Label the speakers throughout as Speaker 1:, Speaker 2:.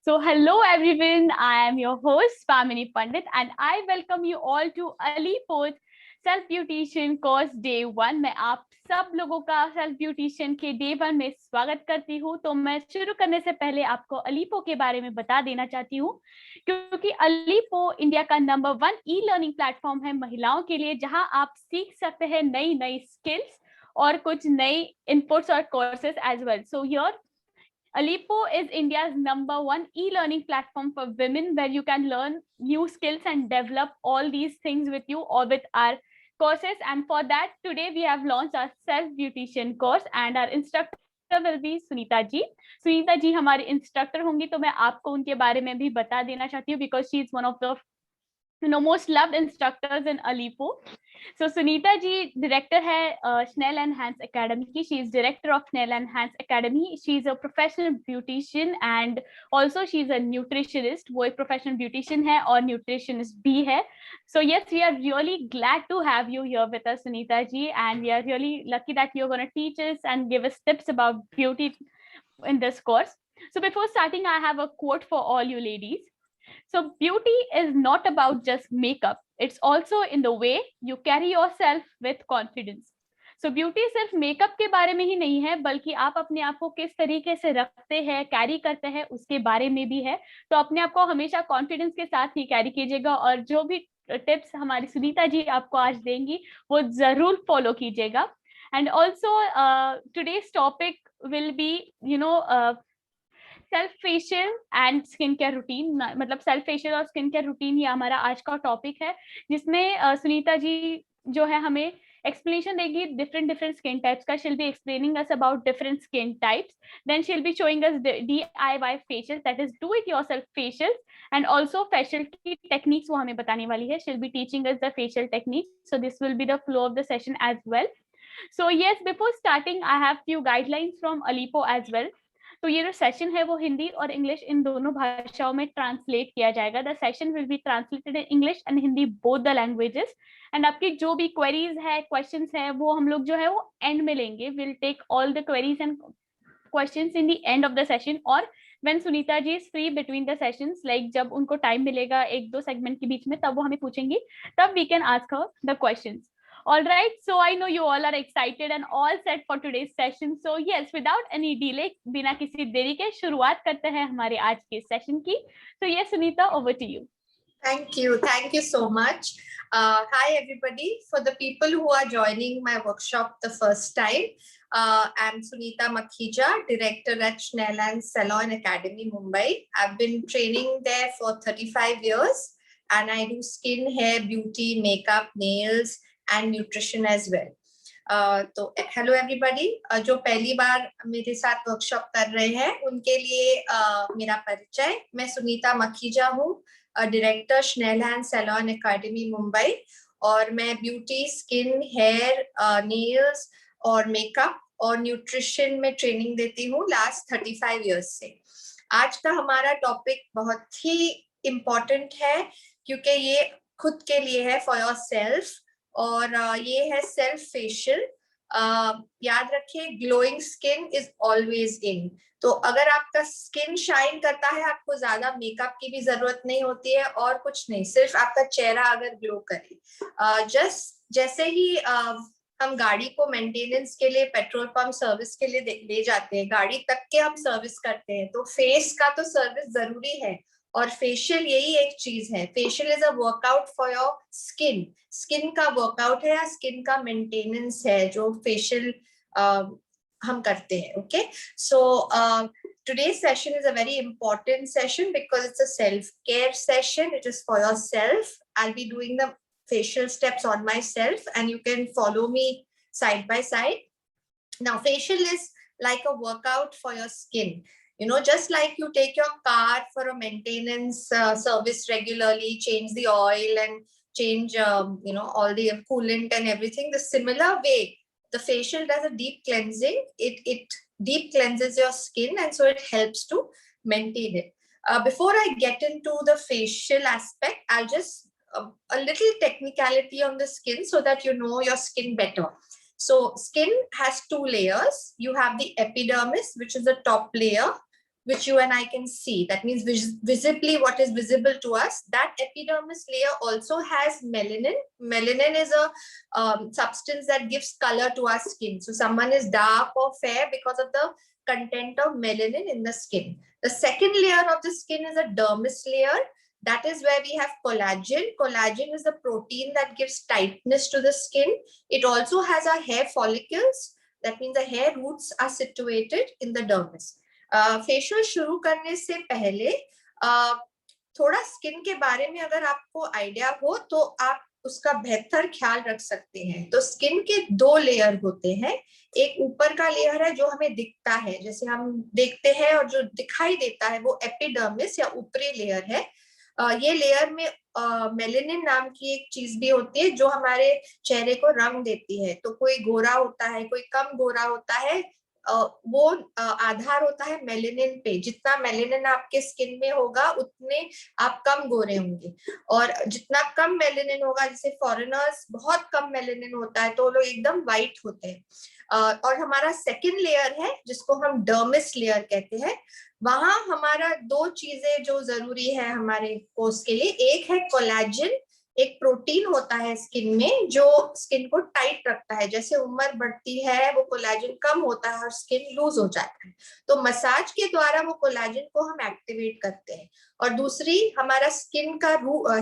Speaker 1: So, hello everyone. I am your host Pamini Pandit, and I welcome you all to Alipo's self beautician course day 1। मैं आप सब लोगों का self beautician के day 1 में स्वागत करती हूँ। तो मैं शुरू करने से पहले आपको अलीपो के बारे में बता देना चाहती हूँ, क्योंकि अलीपो इंडिया का नंबर 1 ई लर्निंग प्लेटफॉर्म है महिलाओं के लिए, जहां आप सीख सकते हैं नई नई स्किल्स और कुछ नई इनपुट्स और courses as well. So your Alipo is India's number 1 e-learning platform for women, where you can learn new skills and develop all these things with you or with our courses. And for that, today we have launched our self-beautician course, and our instructor will be Sunita ji. Sunita ji हमारी instructor होंगी, तो मैं आपको उनके बारे में भी बता देना चाहती हूँ, because she is one of the most loved instructors in Alipo. So Sunita ji director hai Schnell and Hans Academy ki. She is director of Schnell and Hans Academy. She is a professional beautician and also she is a nutritionist. वो एक professional beautician है और nutritionist भी है. So yes, we are really glad to have you here with us, Sunita ji, and we are really lucky that you're going to teach us and give us tips about beauty in this course. So before starting, I have a quote for all you ladies. So beauty is not about just makeup. It's also in the way you carry yourself with confidence. So beauty सिर्फ makeup के बारे में ही नहीं है, बल्कि आप अपने आप को किस तरीके से रखते हैं, कैरी करते हैं, उसके बारे में भी है। तो अपने आप को हमेशा कॉन्फिडेंस के साथ ही कैरी कीजिएगा, और जो भी टिप्स हमारी सुनीता जी आपको आज देंगी वो जरूर फॉलो कीजिएगा। And also today's topic will be self facial and skin care routine. मतलब सेल्फ फेशियल और स्किन केयर रूटीन ये हमारा आज का टॉपिक है, जिसमें सुनीता जी जो है हमें explanation देगी different skin types का. She'll be explaining us about different skin types. Then she'll be showing us the DIY facials, that is do it yourself facials, and also facial की techniques वो हमें बताने वाली है. She'll be teaching us the facial techniques. So this will be the flow of the session as well. So yes, before starting I have few guidelines from Alipo as well. तो ये जो session है वो हिंदी और English in दोनों भाषाओं में translate किया जाएगा. The session will be translated in English and Hindi, both the languages. And आपकी जो भी क्वेरीज है, क्वेश्चंस है, वो हम लोग जो है वो एंड में लेंगे. Will take all the queries and questions in the end of the session, और when Sunita ji is free between the sessions, like जब उनको टाइम मिलेगा एक दो सेगमेंट के बीच में, तब वो हमें पूछेंगी, तब we can ask her the questions. All right, so I know you all are excited and all set for today's session. So yes, without any delay, बिना किसी देरी के शुरुआत करते हैं हमारे आज के सेशन की. So yes, Sunita, over to you.
Speaker 2: Thank you so much. Hi everybody. For the people who are joining my workshop the first time, I'm Sunita Makhija, director at Schnell and Salon Academy, Mumbai. I've been training there for 35 years, and I do skin, hair, beauty, makeup, nails, and nutrition as well. तो hello everybody, जो पहली बार मेरे साथ workshop कर रहे हैं उनके लिए मेरा परिचय. मैं सुनीता मखीजा हूँ, director Snell and salon academy Mumbai, और मैं ब्यूटी, स्किन, हेयर, नेल्स और मेकअप और न्यूट्रिशन में ट्रेनिंग देती हूँ लास्ट 35 इयर्स से. आज का हमारा टॉपिक बहुत ही इम्पोर्टेंट है, क्योंकि ये खुद के लिए है, फॉर योर सेल्फ, और ये है सेल्फ फेशियल. याद रखिए, glowing skin is always in. तो अगर आपका स्किन शाइन करता है, आपको ज्यादा मेकअप की भी जरूरत नहीं होती है और कुछ नहीं, सिर्फ आपका चेहरा अगर ग्लो करे. जैसे ही हम गाड़ी को मेंटेनेंस के लिए पेट्रोल पंप सर्विस के लिए ले जाते हैं, गाड़ी तक के हम सर्विस करते हैं, तो फेस का तो सर्विस जरूरी है, और फेशियल यही एक चीज है. Facial is a workout for your skin. Skin का वर्कआउट है या स्किन का मेंटेनेंस है जो फेशियल हम करते हैं. Okay, so today's session is a very important session because it's a self-care session. It is for yourself. I'll be doing the facial steps on myself, and you can follow me side by side. Now, facial is like a workout for your skin. You know, just like you take your car for a maintenance service regularly, change the oil and change, all the coolant and everything. The similar way, the facial does a deep cleansing. It deep cleanses your skin, and so it helps to maintain it. Before I get into the facial aspect, I'll just a little technicality on the skin so that you know your skin better. So skin has two layers. You have the epidermis, which is the top layer, which you and I can see. That means visibly what is visible to us. That epidermis layer also has melanin. Melanin is a substance that gives color to our skin. So someone is dark or fair because of the content of melanin in the skin. The second layer of the skin is a dermis layer. That is where we have collagen. Collagen is the protein that gives tightness to the skin. It also has our hair follicles. That means the hair roots are situated in the dermis. Facial शुरू करने से पहले थोड़ा skin के बारे में अगर आपको आइडिया हो तो आप उसका बेहतर ख्याल रख सकते हैं। तो स्किन के दो लेयर होते हैं, एक ऊपर का लेयर है जो हमें दिखता है, जैसे हम देखते हैं, और जो दिखाई देता है वो एपिडर्मिस या ऊपरी लेयर है। ये लेयर में मेलेनिन नाम की एक चीज भी होती है जो हमारे चेहरे को रंग देती है। तो कोई गोरा होता है, कोई कम गोरा होता है, वो आधार होता है मेलेनिन पे। जितना मेलेनिन आपके स्किन में होगा उतने आप कम गोरे होंगे, और जितना कम मेलेनिन होगा, जैसे फॉरेनर्स बहुत कम मेलेनिन होता है तो वो लोग एकदम व्हाइट होते हैं। और हमारा सेकंड लेयर है जिसको हम डर्मिस लेयर कहते हैं। वहां हमारा दो चीजें जो जरूरी है हमारे कोर्स के लिए, एक है कोलेजन, एक प्रोटीन होता है स्किन में जो स्किन को टाइट रखता है। जैसे उम्र बढ़ती है वो कोलेजन कम होता है और स्किन लूज हो जाता है, तो मसाज के द्वारा वो कोलेजन को हम एक्टिवेट करते हैं। और दूसरी हमारा स्किन का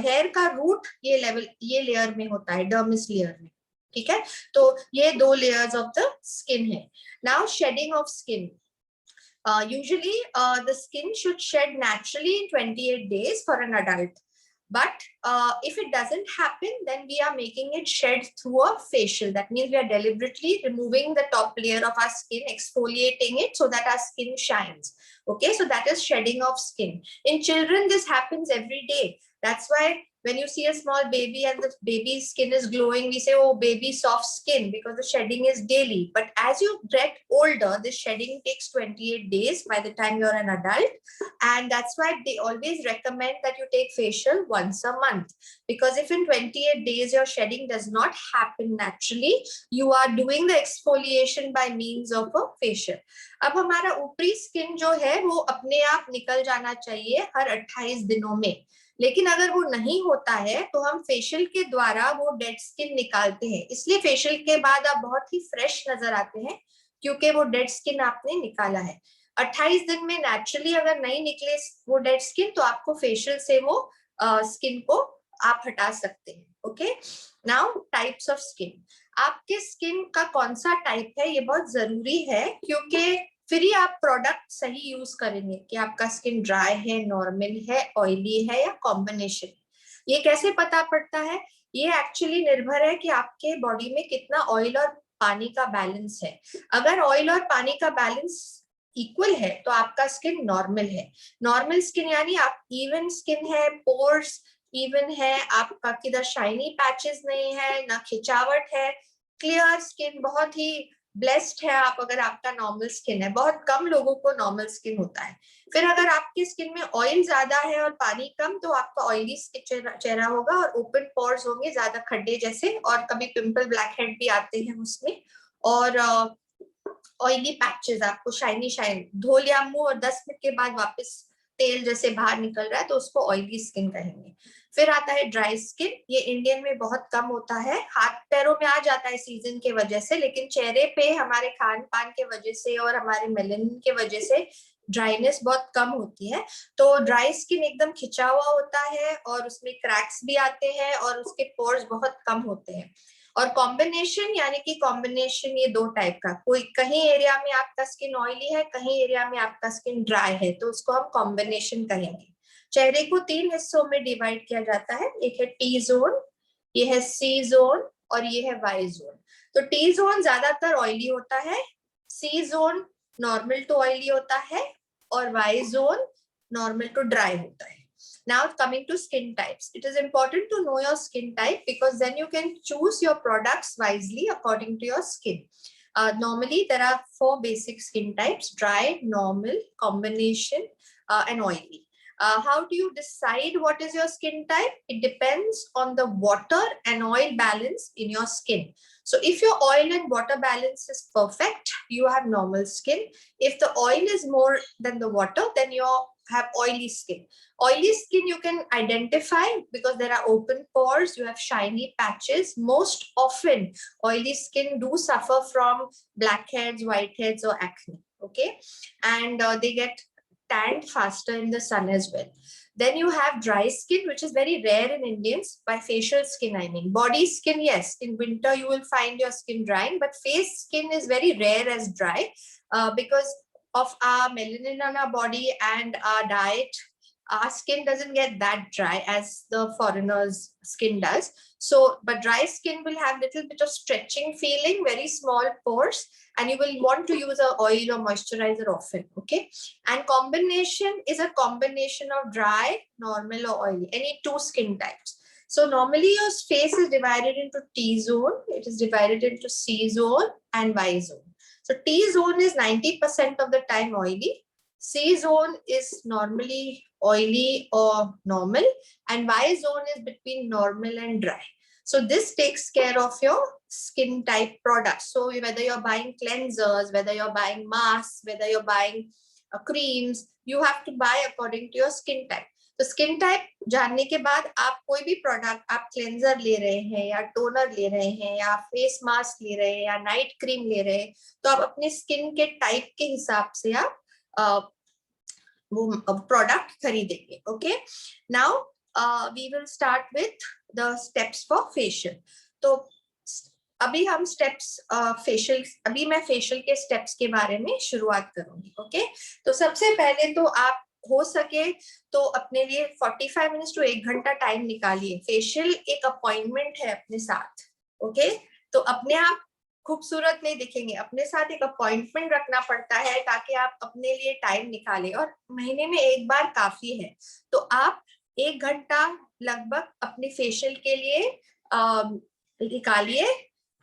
Speaker 2: हेयर का रूट ये लेयर में होता है, डर्मिस लेयर में। ठीक है, तो ये दो लेयर्स ऑफ द स्किन है। Now shedding of skin. Usually the skin should shed naturally in 28 days for an adult. But if it doesn't happen, then we are making it shed through a facial. That means we are deliberately removing the top layer of our skin, exfoliating it so that our skin shines. Okay, so that is shedding of skin. In children, this happens every day. That's why when you see a small baby and the baby's skin is glowing, we say, oh, baby soft skin, because the shedding is daily. But as you get older, this shedding takes 28 days by the time you're an adult. And that's why they always recommend that you take facial once a month. Because if in 28 days your shedding does not happen naturally, you are doing the exfoliation by means of a facial. अब हमारा ऊपरी skin जो है वो अपने आप निकल जाना चाहिए हर 28 दिनों में। लेकिन अगर वो नहीं होता है तो हम फेशियल के द्वारा वो डेड स्किन निकालते हैं। इसलिए फेशियल के बाद आप बहुत ही फ्रेश नजर आते हैं, क्योंकि वो डेड स्किन आपने निकाला है। 28 दिन में नेचुरली अगर नहीं निकले वो डेड स्किन तो आपको फेशियल से वो स्किन को आप हटा सकते हैं। Okay, now types of skin. आपके स्किन का कौन सा टाइप है ये बहुत जरूरी है, क्योंकि फिर ही आप प्रोडक्ट सही यूज करेंगे कि आपका स्किन ड्राई है, नॉर्मल है, ऑयली है या कॉम्बिनेशन। ये कैसे पता पड़ता है? ये एक्चुअली निर्भर है कि आपके बॉडी में कितना ऑयल और पानी का बैलेंस है। अगर ऑयल और पानी का बैलेंस इक्वल है तो आपका स्किन नॉर्मल है। नॉर्मल स्किन यानी आप इवन स्किन है, पोर्स इवन है, आपका किधर शाइनी पैचेस नहीं है, ना खिंचावट है, क्लियर स्किन, बहुत ही ब्लेस्ड है आप अगर आपका नॉर्मल स्किन है। बहुत कम लोगों को नॉर्मल स्किन होता है। फिर अगर आपके स्किन में ऑयल ज्यादा है और पानी कम, तो आपका ऑयली चेहरा होगा और ओपन पोर्स होंगे, ज्यादा खड्डे जैसे, और कभी पिंपल, ब्लैक हेड भी आते हैं उसमें, और ऑयली पैचेस, आपको शाइन धो लिया मुंह और 10 मिनट के बाद वापस तेल जैसे बाहर निकल रहा है तो उसको ऑयली स्किन कहेंगे। फिर आता है ड्राई स्किन। ये इंडियन में बहुत कम होता है, हाथ पैरों में आ जाता है सीजन के वजह से, लेकिन चेहरे पे हमारे खान पान के वजह से और हमारे मेलेनिन के वजह से ड्राइनेस बहुत कम होती है। तो ड्राई स्किन एकदम खिंचा हुआ होता है और उसमें क्रैक्स भी आते हैं और उसके पोर्स बहुत कम होते हैं। और कॉम्बिनेशन यानी कि कॉम्बिनेशन ये दो टाइप का, कोई कहीं एरिया में आपका स्किन ऑयली है, कहीं एरिया में आपका स्किन ड्राई है, तो उसको हम कॉम्बिनेशन कहेंगे। चेहरे को 3 हिस्सों में डिवाइड किया जाता है। एक है टी जोन, ये है सी जोन और ये है वाई जोन। तो टी जोन ज्यादातर ऑयली होता है, C zone normal to oily होता है और Y zone normal to dry होता है। Now coming to skin types, it is important to know your skin type because then you can choose your products wisely according to your skin. Normally there are 4 basic skin types: dry, normal, combination, and oily. How do you decide what is your skin type? It depends on the water and oil balance in your skin. So if your oil and water balance is perfect, you have normal skin. If the oil is more than the water, then you have oily skin. Oily skin you can identify because there are open pores, you have shiny patches. Most often, oily skin do suffer from blackheads, whiteheads, or acne. Okay, and they get tanned faster in the sun as well. Then you have dry skin, which is very rare in Indians. By facial skin, I mean body skin. Yes, in winter you will find your skin drying, but face skin is very rare as dry because of our melanin on our body and our diet. Our skin doesn't get that dry as the foreigner's skin does. So, but dry skin will have little bit of stretching feeling, very small pores, and you will want to use a oil or moisturizer often. Okay, and combination is a combination of dry, normal, or oily, any two skin types. So normally your face is divided into T zone, it is divided into C zone and Y zone. So T zone is 90% of the time oily, C zone is normally oily or normal, and Y zone is between normal and dry. So this takes care of your skin type products. So whether you're buying cleansers, whether you're buying masks, whether you're buying creams, you have to buy according to your skin type. तो skin type जानने के बाद आप कोई भी product, आप cleanser ले रहे हैं या टोनर ले रहे हैं या फेस मास्क ले रहे हैं या नाइट क्रीम ले रहे हैं, तो आप अपने स्किन के टाइप के हिसाब से आप वो प्रोडक्ट खरीदेंगे. Okay, now we will start with the steps for facial. तो अभी हम स्टेप्स फेशियल, अभी मैं फेशियल के स्टेप्स के बारे में शुरुआत करूंगी. ओके, तो सबसे पहले तो आप हो सके तो अपने लिए 45 मिनट्स टू 1 घंटा टाइम निकालिए. फेशियल एक अपॉइंटमेंट है अपने साथ. ओके, तो अपने आप खूबसूरत नहीं दिखेंगे, अपने साथ एक अपॉइंटमेंट रखना पड़ता है ताकि आप अपने लिए टाइम निकालें, और महीने में एक बार काफी है. तो आप 1 घंटा लगभग अपने फेशियल के लिए निकालिए.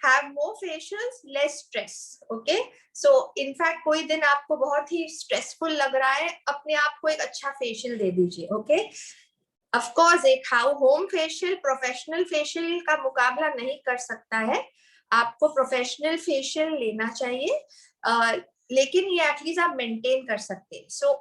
Speaker 2: Have more facials, less stress. Okay, so in fact कोई दिन आपको बहुत ही स्ट्रेसफुल लग रहा है, अपने आप को एक अच्छा फेशियल दे दीजिए. ओके, ऑफ कोर्स एक होम फेशियल प्रोफेशनल फेशियल का मुकाबला नहीं कर सकता है. आपको प्रोफेशनल फेशियल लेना चाहिए, लेकिन ये एटलीस्ट आप मेंटेन कर सकते हैं. सो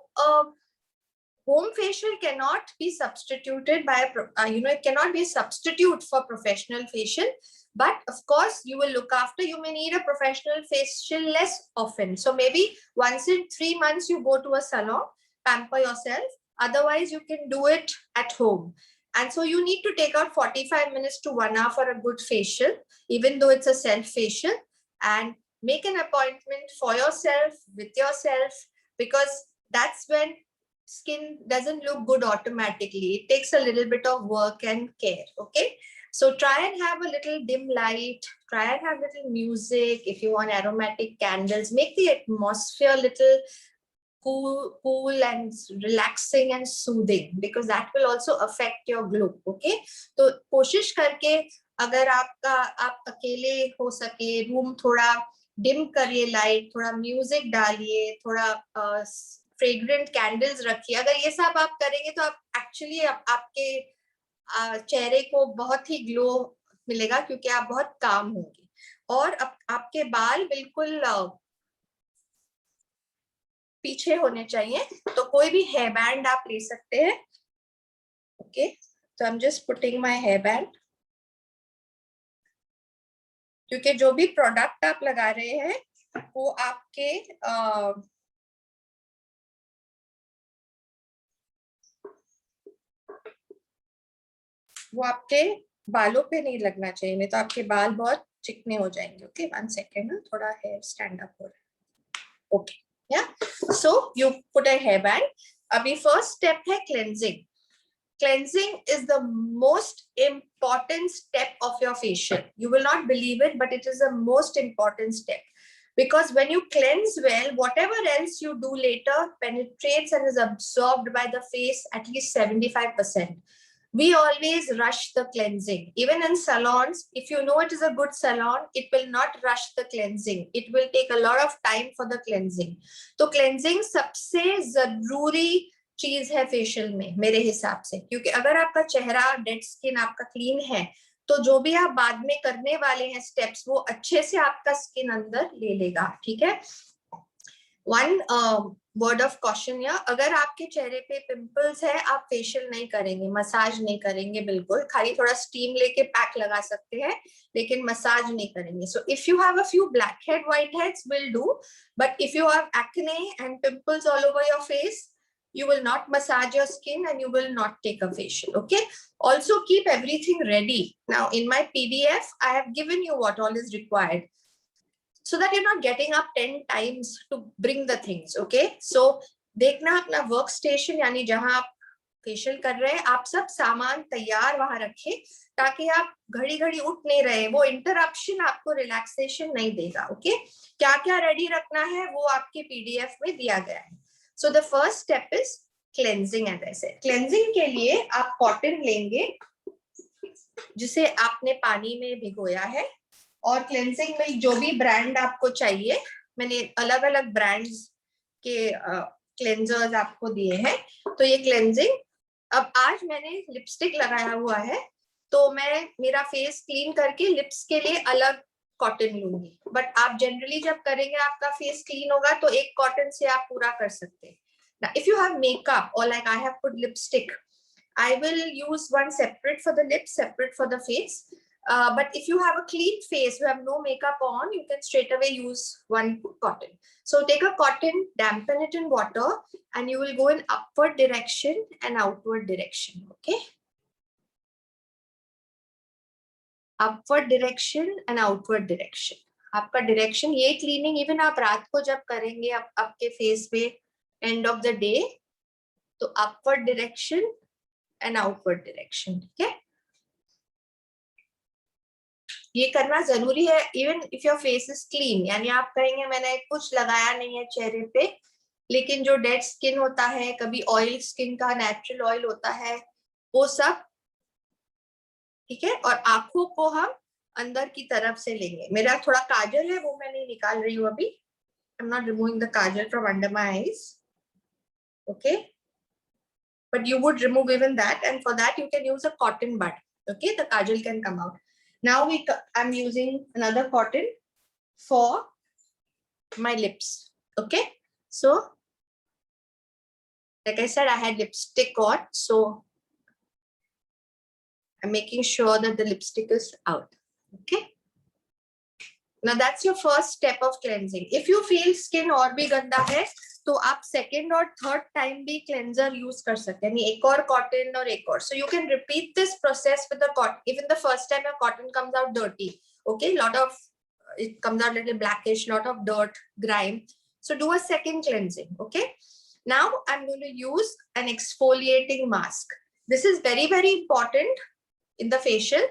Speaker 2: home facial cannot be substituted by it cannot be a substitute for professional facial, but of course you will look after. You may need a professional facial less often, so maybe once in 3 months you go to a salon, pamper yourself. Otherwise you can do it at home, and so you need to take out 45 minutes to 1 hour for a good facial, even though it's a self facial, and make an appointment for yourself with yourself, because that's when skin doesn't look good automatically. It takes a little bit of work and care. Okay, so try and have a little dim light, try and have little music. If you want aromatic candles, make the atmosphere little cool and relaxing and soothing, because that will also affect your glow. Okay, तो कोशिश करके अगर आप अकेले हो सके, room थोड़ा dim करिए, लाइट, थोड़ा म्यूजिक डालिए, थोड़ा फ्रेग्रेंट कैंडल्स रखिए. अगर ये सब आप करेंगे तो आप एक्चुअली आपके चेहरे को बहुत ही ग्लो मिलेगा, क्योंकि आप बहुत काम होंगे. और आपके बाल बिल्कुल पीछे होने चाहिए, तो कोई भी हेयर बैंड आप ले सकते हैं. ओके, तो I am just putting my hair band, क्योंकि जो भी प्रोडक्ट आप लगा रहे हैं वो आपके बालों पे नहीं लगना चाहिए, नहीं तो आपके बाल बहुत चिकने हो जाएंगे. ओके, 1 सेकेंड, थोड़ा हेयर स्टैंड अप हो रहा है. ओके, या so you put a hair band. अभी फर्स्ट स्टेप है cleansing. Cleansing is the most important step of your facial. You will not believe it, but it is the most important step, because when you cleanse well, whatever else you do later penetrates and is absorbed by the face at least 75%. We always rush the cleansing. Even in salons, if you know it is a good salon, it will not rush the cleansing. It will take a lot of time for the cleansing. So cleansing सबसे जरूरी चीज है facial में मेरे हिसाब से, क्योंकि अगर आपका चेहरा डेड स्किन आपका क्लीन है तो जो भी आप बाद में करने वाले हैं स्टेप्स वो अच्छे से आपका स्किन अंदर ले लेगा, ठीक है। वन वर्ड ऑफ कॉशन, या अगर आपके चेहरे पे पिंपल्स है, आप फेशियल नहीं करेंगे, मसाज नहीं करेंगे, बिल्कुल खाली थोड़ा स्टीम लेके पैक लगा सकते हैं, लेकिन मसाज नहीं करेंगे. So if you have a few black head white heads will do, but if you have acne and pimples all over your face, you will not massage your skin and you will not take a facial. Okay, also keep everything ready. Now in my PDF I have given you what all is required, so that you're not getting up 10 times to bring the things. Okay, so देखना अपना work station यानी जहां आप facial कर रहे हैं, आप सब सामान तैयार वहां रखें, ताकि आप घड़ी घड़ी उठ नहीं रहे, वो इंटरप्शन आपको रिलैक्सेशन नहीं देगा. ओके, क्या क्या रेडी रखना है वो आपके PDF में दिया गया है. So the first step is cleansing. And ऐसे क्लेंजिंग के लिए आप कॉटन लेंगे जिसे आपने पानी में भिगोया है, और क्लेंजिंग में जो भी ब्रांड आपको चाहिए, मैंने अलग अलग ब्रांड्स के क्लेंजर्स आपको दिए हैं. तो ये क्लेंजिंग, अब आज मैंने लिपस्टिक लगाया हुआ है, तो मैं मेरा फेस क्लीन करके लिप्स के लिए अलग कॉटन लूंगी, बट आप जनरली जब करेंगे आपका फेस क्लीन होगा तो एक कॉटन से आप पूरा कर सकते हैं. Now, if you have makeup or like I have put lipstick, I will use one separate for the lips, separate for the face. But if you have a clean face, you have no makeup on, you can straight away use one cotton. So take a cotton, dampen it in water, and you will go in upward direction and outward direction. Okay. Upward direction and outward direction. आपका direction, ये cleaning even आप रात को जब करेंगे आपके face पे end of the day, तो upward direction and outward direction. ठीक है, ये करना जरूरी है. Even if your face is clean, यानी आप कहेंगे मैंने कुछ लगाया नहीं है चेहरे पे, लेकिन जो डेड स्किन होता है, कभी ऑयल स्किन का नेचुरल ऑयल होता है, वो सब ठीक है. और आंखों को हम अंदर की तरफ से लेंगे. मेरा थोड़ा काजल है, वो मैं नहीं निकाल रही हूँ अभी. I am not removing the Kajal from under my eyes. Okay, but you would remove even that, and for that you can use a cotton bud. Okay, the kajal can come out. Now I'm using another cotton for my lips. Okay, so like I said, I had lipstick on, so I'm making sure that the lipstick is out. Okay, now that's your first step of cleansing. If you feel skin और भी गंदा है, तो आप second और third time भी cleanser use कर सकते हैं, एक और कॉटन और एक और. So you can repeat this process with the cotton. Even the first time your cotton comes out dirty, okay, lot of it comes out little blackish, lot of dirt, grime. So do a second cleansing. Okay, now I'm going to use an exfoliating mask. This is very very important in the facial,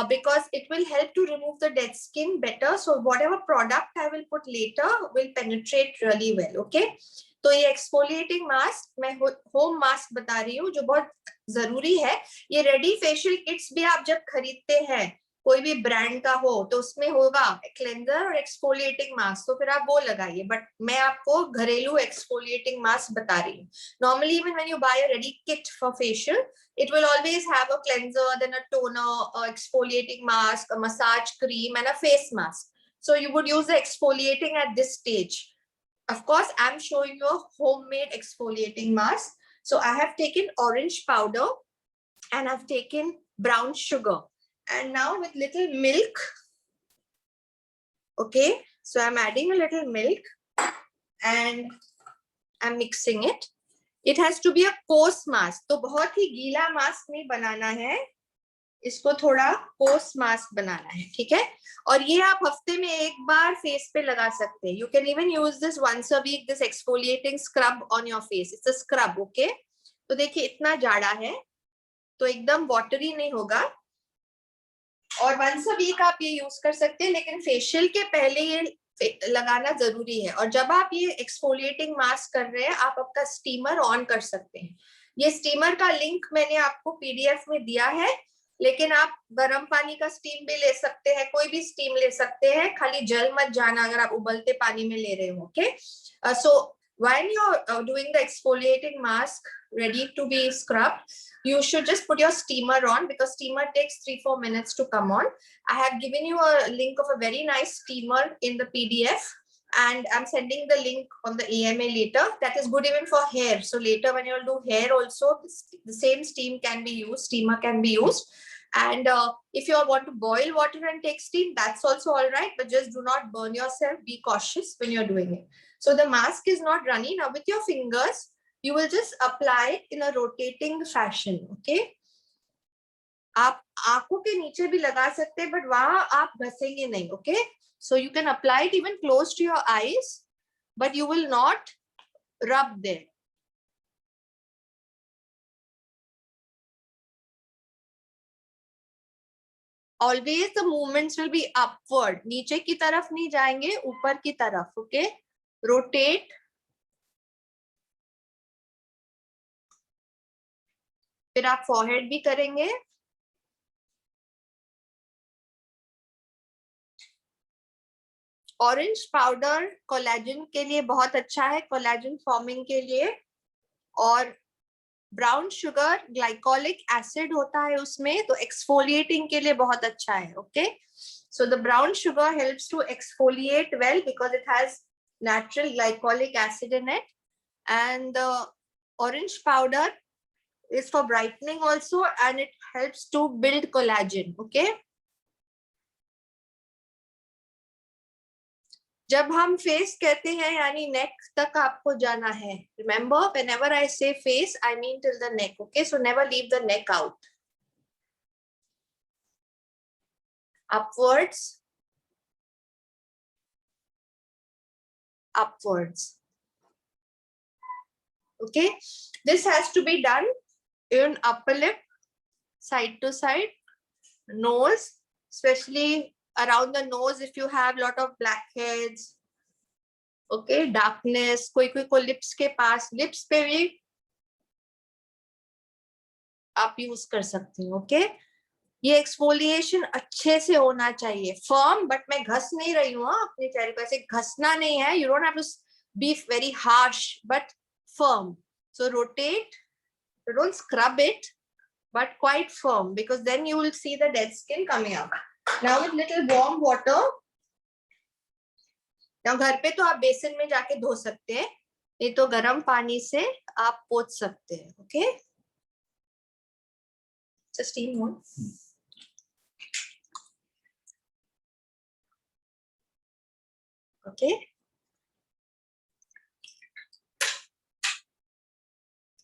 Speaker 2: because it will help to remove the dead skin better. So whatever product I will put later will penetrate really well. Okay, तो ये exfoliating mask मैं home mask बता रही हूँ, जो बहुत जरूरी है. ये रेडी फेशियल किट्स भी आप जब खरीदते हैं, कोई भी ब्रांड का हो, तो उसमें होगा क्लेंजर और एक्सफोलिएटिंग मास्क, तो फिर आप वो लगाइए. बट मैं आपको घरेलू एक्सफोलिएटिंग मास्क बता रही हूँ. Normally even when you buy a ready kit for facial, it will always have a cleanser, then a toner, a exfoliating mask, a massage cream, and a face mask. So you would use the exfoliating at this stage. Of course, I'm showing you a homemade exfoliating mask. So I have taken orange powder and I've taken brown sugar. And now with little milk, okay, so I'm adding a little milk and I'm mixing it. It has to be a coarse mask. तो बहुत ही गीला mask नहीं बनाना है, इसको थोड़ा course mask बनाना है. ठीक है, और ये आप हफ्ते में एक बार फेस पे लगा सकते हैं. You can even use this once a week, this exfoliating scrub on your face. It's a scrub. Okay, तो देखिए इतना जाड़ा है, तो एकदम वाटरी नहीं होगा, और वंस अ वीक आप ये यूज कर सकते हैं, लेकिन फेशियल के पहले ये लगाना जरूरी है. और जब आप ये एक्सफोलिएटिंग मास्क कर रहे हैं, आप आपका स्टीमर ऑन कर सकते हैं. ये स्टीमर का लिंक मैंने आपको PDF में दिया है, लेकिन आप गर्म पानी का स्टीम भी ले सकते हैं, कोई भी स्टीम ले सकते हैं, खाली जल मत जाना अगर आप उबलते पानी में ले रहे हो. Okay, so while you're doing the exfoliating mask ready to be scrubbed, you should just put your steamer on, because steamer takes 3-4 minutes to come on. I have given you a link of a very nice steamer in the PDF, and I'm sending the link on the AMA later. That is good even for hair. So later when you'll do hair also, the same steam can be used, steamer can be used. And if you want to boil water and take steam, that's also all right, but just do not burn yourself. Be cautious when you're doing it. So the mask is not runny. Now with your fingers, you will just apply it in a rotating fashion, okay? आप आंखों के नीचे भी लगा सकते हैं, but वहां आप घसेंगे नहीं, okay? So you can apply it even close to your eyes, but you will not rub there. Always the movements will be upward. नीचे की तरफ नहीं जाएंगे, ऊपर की तरफ, okay? Rotate. फिर आप forehead भी करेंगे. ऑरेंज पाउडर कोलेजन के लिए बहुत अच्छा है, कोलेजन फॉर्मिंग के लिए. और ब्राउन शुगर ग्लाइकोलिक एसिड होता है उसमें, तो एक्सफोलिएटिंग के लिए बहुत अच्छा है, okay? So the brown sugar helps to exfoliate well because it has natural glycolic acid in it. And the orange powder is for brightening also, and it helps to build collagen, okay? जब हम face कहते हैं यानी नेक तक आपको जाना है. Remember, whenever I say face, I mean till the neck, okay? So never leave the neck out. Upwards. Upwards. Okay? This has to be done in upper lip, side to side, nose, especially around the nose if you have lot of blackheads, okay, darkness. कोई को lips के पास, lips पे भी आप use कर सकते हो, okay? ये एक्सफोलिएशन अच्छे से होना चाहिए, फर्म, बट मैं घस नहीं रही हूँ अपने चेहरे को, ऐसे घसना नहीं है. You don't have to be very harsh, but firm. So rotate, don't scrub it, but quite firm, because then you will see the dead skin coming out. Now with little warm water. Now घर पे तो आप basin में जाके धो सकते हैं, नहीं तो गर्म पानी से आप पोंछ सकते हैं, okay? Just steam one. Okay.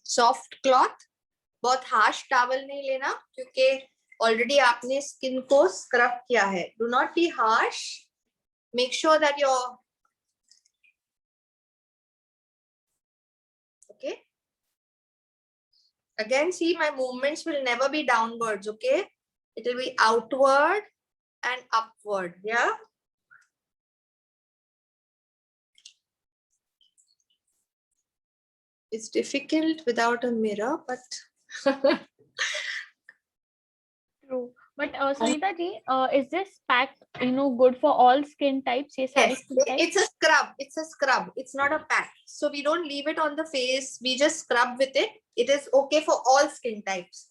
Speaker 2: Soft cloth, बहुत हार्श टॉवल नहीं लेना, क्योंकि ऑलरेडी आपने स्किन को स्क्रब किया है. Do not be harsh. Make sure that your, okay? Again, see, my movements will never be downwards, okay? It will be outward and upward, yeah? It's difficult without a mirror, but
Speaker 1: True. But Sunita ji, is this pack, good for all skin types? Yes,
Speaker 2: yes, it's a scrub. It's a scrub. It's not a pack. So we don't leave it on the face. We just scrub with it. It is okay for all skin types.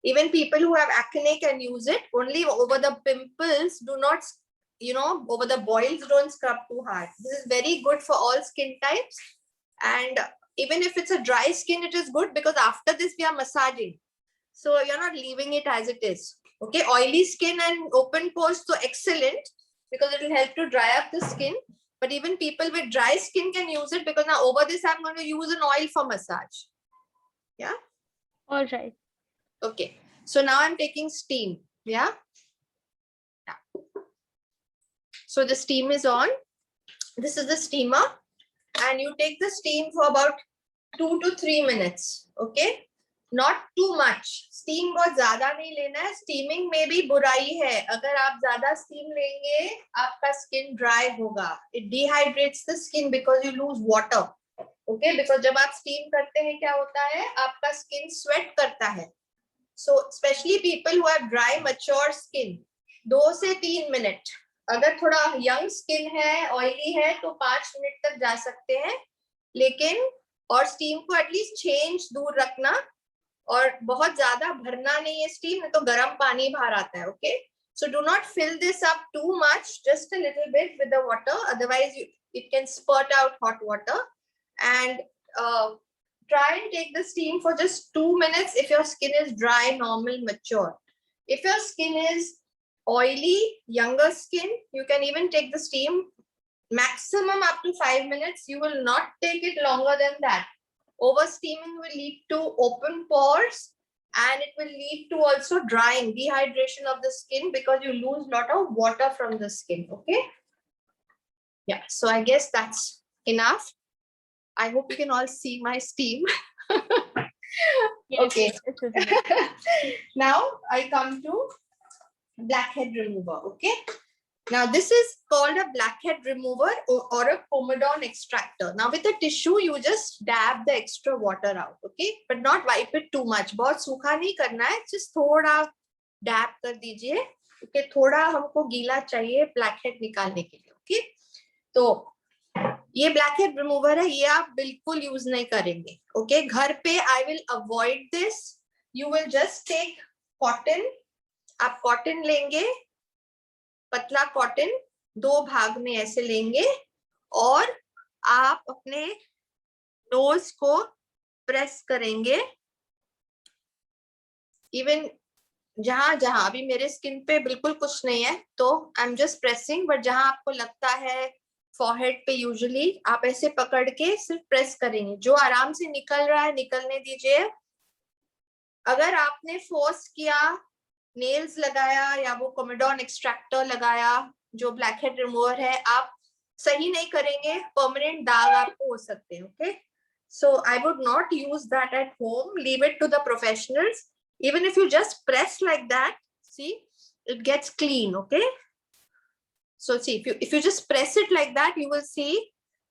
Speaker 2: Even people who have acne can use it. Only over the pimples, do not, over the boils, don't scrub too hard. This is very good for all skin types. And even if it's a dry skin, it is good, because after this we are massaging. So you're not leaving it as it is. Okay, oily skin and open pores, so excellent, because it will help to dry up the skin. But even people with dry skin can use it, because now over this I'm going to use an oil for massage. Yeah.
Speaker 1: All right.
Speaker 2: Okay. So now I'm taking steam. Yeah. So the steam is on. This is the steamer, and you take the steam for about 2 to 3 minutes. Okay. Not too much. Steam बहुत ज्यादा नहीं लेना है. Steaming में भी बुराई है. अगर आप ज्यादा steam लेंगे, आपका skin dry होगा. It dehydrates the skin because you lose water. Okay, because जब आप steam करते हैं क्या होता है, आपका skin sweat करता है. So especially people who have dry, mature skin, 2 से 3 मिनट. अगर थोड़ा young skin है, oily है, तो 5 मिनट तक जा सकते हैं. लेकिन और steam को at least 6 इंच दूर रखना. और बहुत ज्यादा भरना नहीं है स्टीम, नहीं तो गर्म पानी बाहर आता है. Okay, so do not fill this up too much, just a little bit with the water, otherwise it can spurt out hot water. And try and take the steam for just 2 minutes if your skin is dry, normal, mature. If your skin is oily, younger skin, you can even take the steam maximum up to 5 minutes. You will not take it longer than that. Over steaming will lead to open pores, and it will lead to also drying, dehydration of the skin, because you lose a lot of water from the skin. Okay, yeah, so I guess that's enough. I hope you can all see my steam.
Speaker 1: Yes,
Speaker 2: Okay.
Speaker 1: yes, it's visible.
Speaker 2: Now I come to blackhead remover. Okay, now this is called a blackhead remover or a Comedone extractor. Now with a tissue, you just dab the extra water out, okay? But not wipe it too much. बहुत सूखा नहीं करना है, just थोड़ा dab कर दीजिए, okay? थोड़ा हमको गीला चाहिए blackhead निकालने के लिए, okay? तो ये blackhead remover है, ये आप बिल्कुल यूज नहीं करेंगे, okay? घर पे I will avoid this. You will just take cotton. आप cotton लेंगे, पतला कॉटन 2 भाग में ऐसे लेंगे, और आप अपने नोज को प्रेस करेंगे. इवन जहां जहां अभी मेरे स्किन पे बिल्कुल कुछ नहीं है तो I am just pressing, but जहां आपको लगता है फॉरहेड पे यूजुअली आप ऐसे पकड़ के सिर्फ प्रेस करेंगे. जो आराम से निकल रहा है निकलने दीजिए. अगर आपने फोर्स किया, नेल्स लगाया या वो कोमेडॉन एक्सट्रैक्टर लगाया जो ब्लैकहेड रिमूवर है, आप सही नहीं करेंगे, परमानेंट दाग आपको हो सकते हैं. Okay, so I would not use that at home. Leave it to the professionals. Even if you just press like that, see it gets clean. Okay, so see, if you just press it like that, you will see.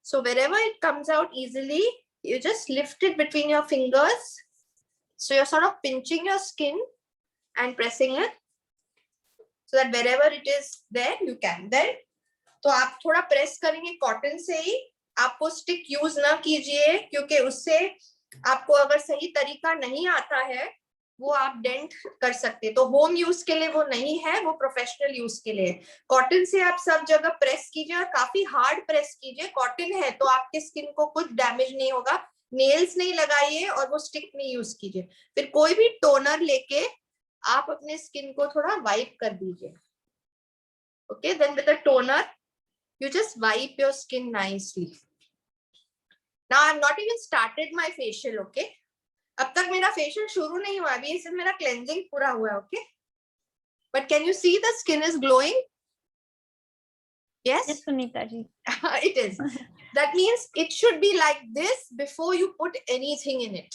Speaker 2: So wherever it comes out easily, you just lift it between your fingers. So you're sort of pinching your skin and pressing it so that wherever it is there you can. Then तो आप थोड़ा press करेंगे cotton से ही. आपको stick use ना कीजिए, क्योंकि उससे आपको अगर सही तरीका नहीं आता है वो आप डेंट कर सकते हैं. तो होम यूज के लिए वो नहीं है, वो प्रोफेशनल यूज के लिए. कॉटन से आप सब जगह प्रेस कीजिए और काफी हार्ड प्रेस कीजिए. कॉटन है तो आपके स्किन को कुछ डैमेज नहीं होगा. नेल्स नहीं लगाइए और वो स्टिक नहीं यूज कीजिए. फिर कोई भी टोनर लेके आप अपने स्किन को थोड़ा वाइप कर दीजिए. Okay, then with the toner you just wipe your skin nicely. Now I have not even started my facial. Okay, अब तक मेरा facial शुरू नहीं हुआ, अभी सिर्फ मेरा cleansing पूरा हुआ. Okay, but can you see the skin is glowing? Yes,
Speaker 1: Yes, Sunita ji.
Speaker 2: it is. That means it should be like this before you put anything in it.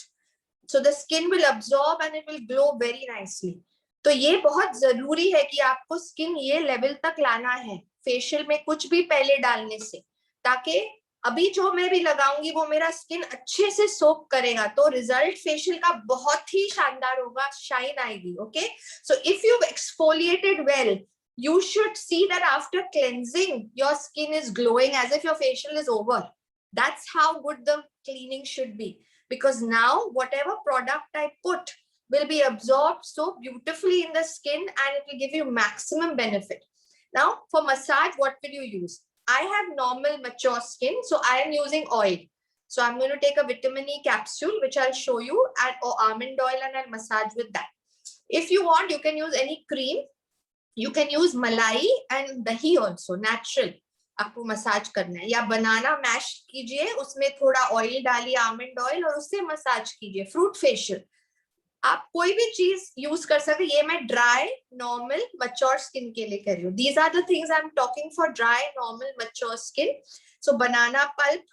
Speaker 2: So the skin will absorb and it will glow very nicely. तो ये बहुत जरूरी है कि आपको skin ये level तक लाना है फेशियल में कुछ भी पहले डालने से, ताकि अभी जो मैं भी लगाऊंगी वो मेरा स्किन अच्छे से सोक करेगा, तो रिजल्ट फेशियल का बहुत ही शानदार होगा, शाइन आएगी. Okay, so if you exfoliated well, you should see that after cleansing your skin is glowing as if your facial is over. That's how good the cleaning should be, because now whatever product I put will be absorbed so beautifully in the skin and it will give you maximum benefit. Now for massage, what will you use? I have normal mature skin, so I am using oil. So I'm going to take a vitamin E capsule, which I'll show you, or almond oil, and I'll massage with that. If you want, you can use any cream. You can use malai and dahi also, natural. आपको massage करना है, या बनाना mash कीजिए, उसमें थोड़ा oil डालिए, almond oil, और उससे मसाज कीजिए. फ्रूट फेशियल आप कोई भी चीज यूज कर सकते. ये मैं ड्राई नॉर्मल मैच्योर स्किन के लिए कर रही हूँ. These are the things I am talking for dry normal mature skin. So banana pulp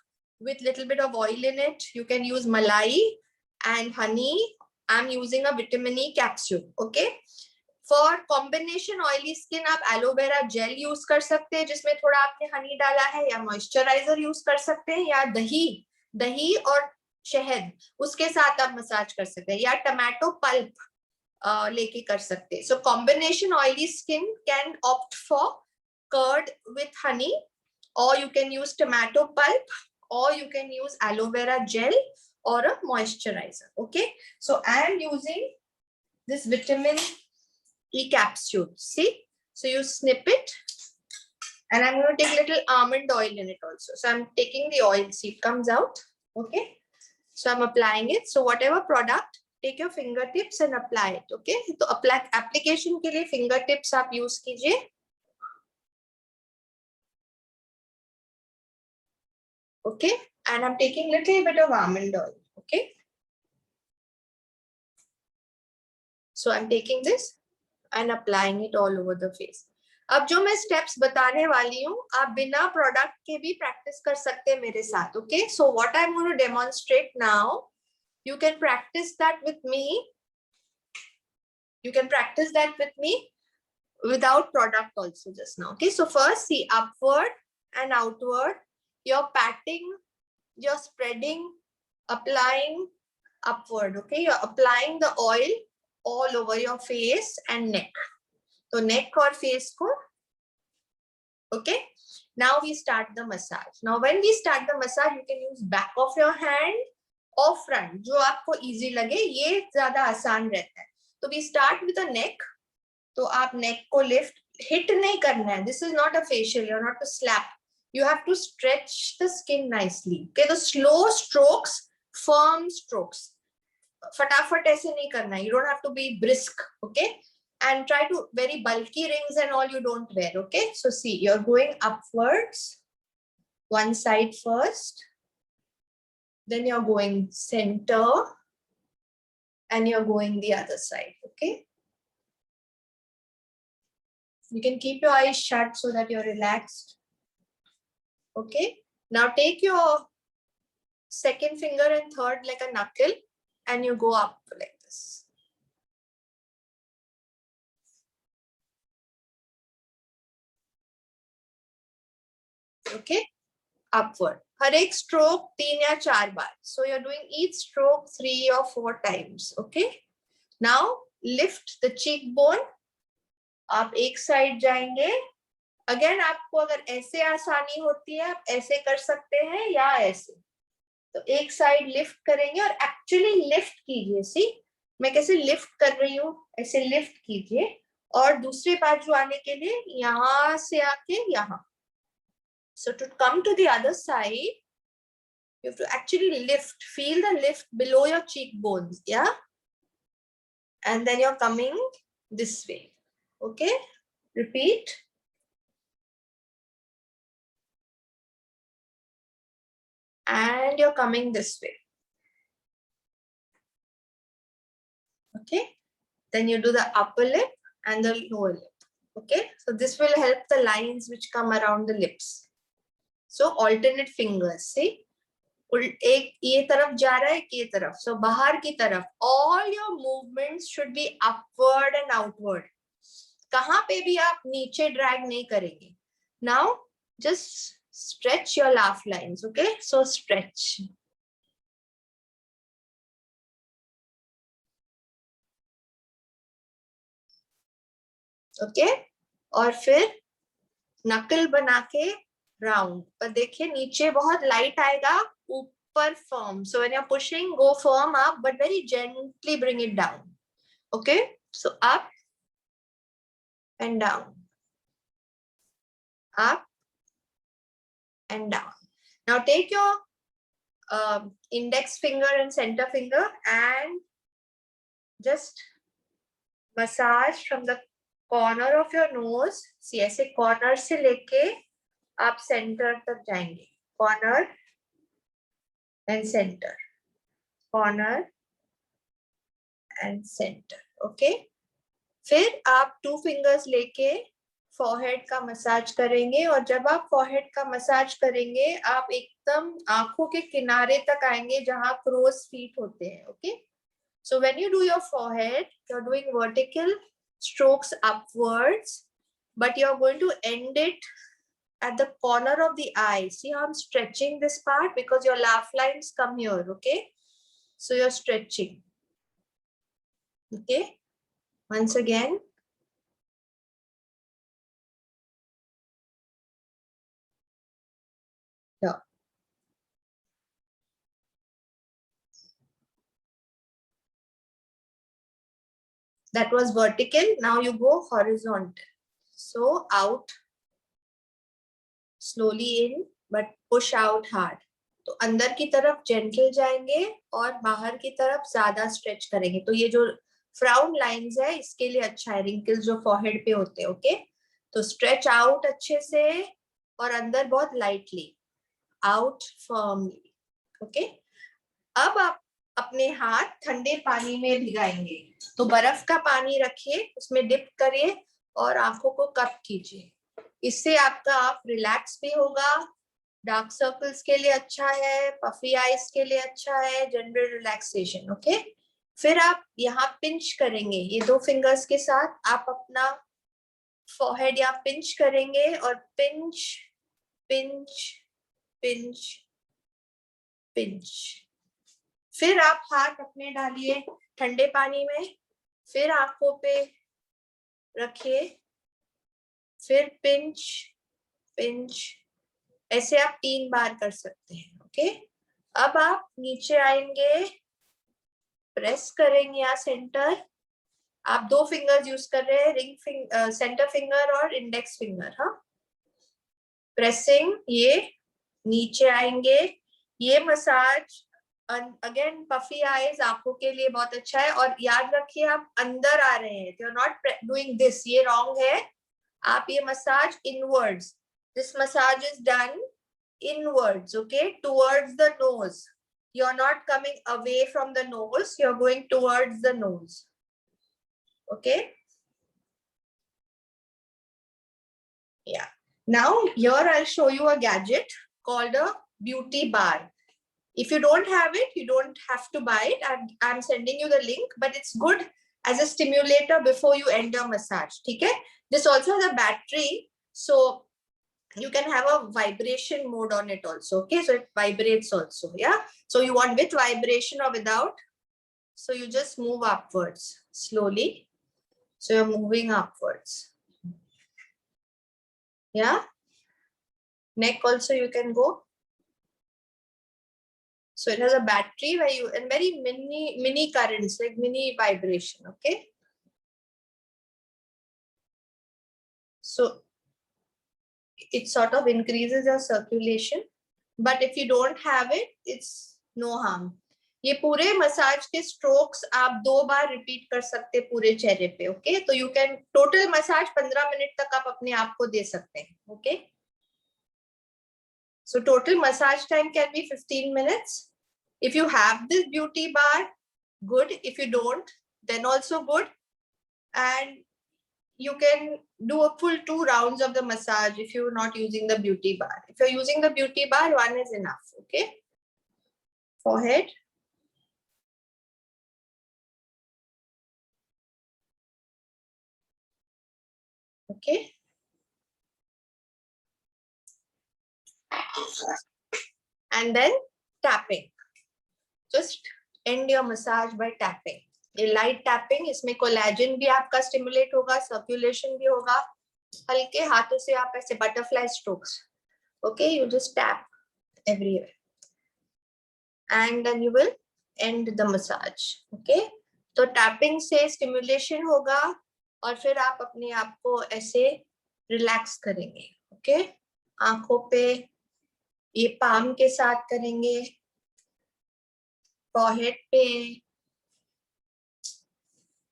Speaker 2: with little bit of oil in it. You can use malai and honey. I'm using a vitamin E capsule. Okay, for combination oily skin आप aloe vera gel use कर सकते हैं जिसमें थोड़ा आपने हनी डाला है, या मॉइस्चराइजर यूज कर सकते हैं, या दही और शहद उसके साथ आप मसाज कर सकते हैं, या टमाटो पल्प लेके कर सकते हैं. So combination oily skin can opt for curd with honey, or you can use tomato pulp, or you can use aloe vera gel, or a moisturizer. Okay, so I am using this vitamin E capsule. See, so you snip it, and I'm going to take little almond oil in it also. So I'm taking the oil, see it comes out. Okay, so I'm applying it. So whatever product, take your fingertips and apply it. Okay, तो application के लिए fingertips आप use कीजिए. Okay, and I'm taking little bit of almond oil. Okay, so I'm taking this and applying it all over the face. अब जो मैं steps बताने वाली हूँ, आप बिना product के भी practice कर सकते हैं मेरे साथ. Okay, so what I'm going to demonstrate now, you can practice that with me. You can practice that with me without product also just now. Okay, so first see upward and outward. You're patting, you're spreading, applying upward. Okay, you're applying the oil all over your face and neck. So neck or face ko. Okay, now we start the massage. Now when we start the massage, you can use back of your hand or front, जो आपको easy लगे, ये ज़्यादा आसान रहता है. तो we start with the neck. तो आप neck को lift, hit नहीं करना है. This is not a facial, you're not to slap. You have to stretch the skin nicely. Okay, the slow strokes, firm strokes. फटाफट ऐसे नहीं करना है. You don't have to be brisk. Okay, and try to very bulky rings and all you don't wear. Okay, so see, you're going upwards, one side first, then you're going center, and you're going the other side. Okay, you can keep your eyes shut so that you're relaxed. Okay, now take your second finger and third like a knuckle, and you go up like this. Okay, upward. हर एक stroke 3 या 4 बार. So you're doing each stroke 3 or 4 times. Okay, now lift the cheekbone. आप एक side जाएंगे. Again आपको अगर ऐसे आसानी होती है, आप ऐसे कर सकते हैं या ऐसे. तो एक साइड लिफ्ट करेंगे और एक्चुअली लिफ्ट कीजिए. सी मैं कैसे लिफ्ट कर रही हूँ, ऐसे लिफ्ट कीजिए. और दूसरे बाजू आने के लिए यहाँ से आके यहाँ. So to come to the other side, you have to actually lift, feel the lift below your cheekbones. Yeah, and then you're coming this way. Okay, repeat. And you're coming this way. Okay, then you do the upper lip and the lower lip. Okay, so this will help the lines which come around the lips. So alternate fingers. See, एक ये तरफ जा रहा है, एक ये तरफ. So बाहर की तरफ. All your movements should be upward and outward. कहाँ पे भी आप नीचे drag नहीं करेंगे. Now just stretch your laugh lines. Okay, so stretch. Okay, और फिर नकल बना के राउंड. पर देखिए नीचे बहुत लाइट आएगा, ऊपर firm. So when you're pushing, go firm up, but very gently bring it down. Okay, so up and down, up and down. Now take your index finger and center finger and just massage from the corner of your nose. See, ऐसे corner से लेके आप center तक जाएंगे. Corner and center, corner and center. Okay, फिर आप 2 fingers लेके forehead का मसाज करेंगे. और जब आप forehead का मसाज करेंगे, आप एकदम आंखों के किनारे तक आएंगे जहां crow's feet होते हैं. Okay, so when you do your forehead, you're doing vertical strokes upwards, but you're going to end it at the corner of the eye. See how I'm stretching this part because your laugh lines come here. Okay, so you're stretching. Okay, once again. Yeah. That was vertical. Now you go horizontal. So out, slowly in, but push out hard. तो अंदर की तरफ gentle जाएंगे और बाहर की तरफ ज्यादा स्ट्रेच करेंगे. तो ये जो फ्राउन लाइंस है इसके लिए अच्छा है, रिंकल्स जो फॉरहेड पे होते हैं. ओके, तो स्ट्रेच आउट अच्छे से और अंदर बहुत लाइटली, आउट फर्मली. ओके, अब आप अपने हाथ ठंडे पानी में भिगाएंगे. तो बर्फ का पानी रखिए, उसमें डिप करिए और आंखों को कप कीजिए. इससे आपका आप रिलैक्स भी होगा. डार्क सर्कल्स के लिए अच्छा है, पफी आईज के लिए अच्छा है, जनरल रिलैक्सेशन. ओके, फिर आप यहाँ पिंच करेंगे. ये 2 फिंगर्स के साथ आप अपना फॉरहेड यहाँ पिंच करेंगे और पिंच पिंच पिंच पिंच. फिर आप हाथ अपने डालिए ठंडे पानी में, फिर आंखों पे रखिए, फिर पिंच पिंच. ऐसे आप 3 बार कर सकते हैं. ओके, अब आप नीचे आएंगे, प्रेस करेंगे यहाँ सेंटर. आप 2 फिंगर्स यूज कर रहे हैं, सेंटर फिंगर और इंडेक्स फिंगर. हाँ, प्रेसिंग. ये नीचे आएंगे. ये मसाज अगेन पफी आईज आंखों के लिए बहुत अच्छा है. और याद रखिए आप अंदर आ रहे हैं, you are not doing this, ये रॉन्ग है. आप ये massage inwards, this massage is done inwards, okay, towards the nose. You're not coming away from the nose, you're going towards the nose. Okay, yeah. Now here I'll show you a gadget called a beauty bar. If you don't have it, you don't have to buy it. I'm sending you the link, but it's good as a stimulator before you end your massage. Okay, this also has a battery, so you can have a vibration mode on it also. Okay, so it vibrates also. Yeah, so you want with vibration or without, so you just move upwards slowly. So you're moving upwards. Yeah, neck also you can go. So it has a battery where you, and very mini currents, like mini vibration. Okay, so it sort of increases your circulation, but if you don't have it, it's no harm. ये पूरे massage के strokes आप 2 बार repeat कर सकते हैं पूरे चेहरे पे. ओके, तो you can total massage 15 minute तक आप अपने आप को दे सकते हैं. Okay, so total massage time can be 15 minutes. If you have this beauty bar, good. If you don't, then also good. And you can do a full 2 rounds of the massage if you're not using the beauty bar. If you're using the beauty bar, 1 is enough. Okay, forehead. Okay, and then tapping. Just end your massage by tapping. ये light tapping, इसमें collagen भी आपका stimulate होगा, circulation भी होगा. हल्के हाथों से आप ऐसे butterfly strokes. Okay, you just tap everywhere and then you will end the massage. Okay, तो टैपिंग से स्टिमुलेशन होगा और फिर आप अपने आप को ऐसे रिलैक्स करेंगे. ओके, आंखों पे ये पाम के साथ करेंगे, फॉरहेड पे.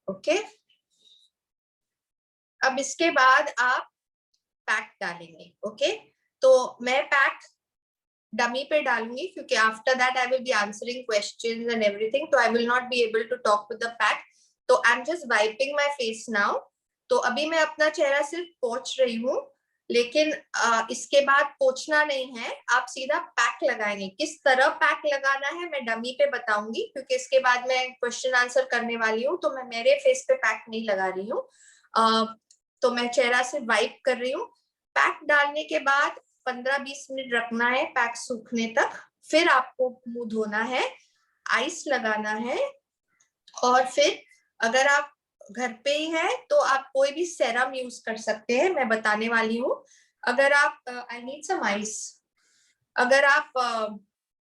Speaker 2: ओके, अब इसके बाद आप पैक डालेंगे. ओके, तो मैं पैक डमी पे डालूंगी क्योंकि after that I will be answering questions and everything, तो I will not be able to talk with the pack. तो I am just wiping my face now. तो अभी मैं अपना चेहरा सिर्फ पोंछ रही हूँ, लेकिन इसके बाद पोंछना नहीं है, आप सीधा पैक लगाएंगे. किस तरह पैक लगाना है मैं डमी पे बताऊंगी क्योंकि इसके बाद मैं क्वेश्चन आंसर करने वाली हूँ, तो मैं मेरे फेस पे पैक नहीं लगा रही हूँ. तो मैं चेहरा से वाइप कर रही हूँ. पैक डालने के बाद 15-20 मिनट रखना है पैक सूखने तक. फिर आपको मुंह धोना है, आइस लगाना है, और फिर अगर आप घर पे ही है तो आप कोई भी सेरम यूज कर सकते हैं, मैं बताने वाली हूँ. अगर आप आई नीड सम आइस. अगर आप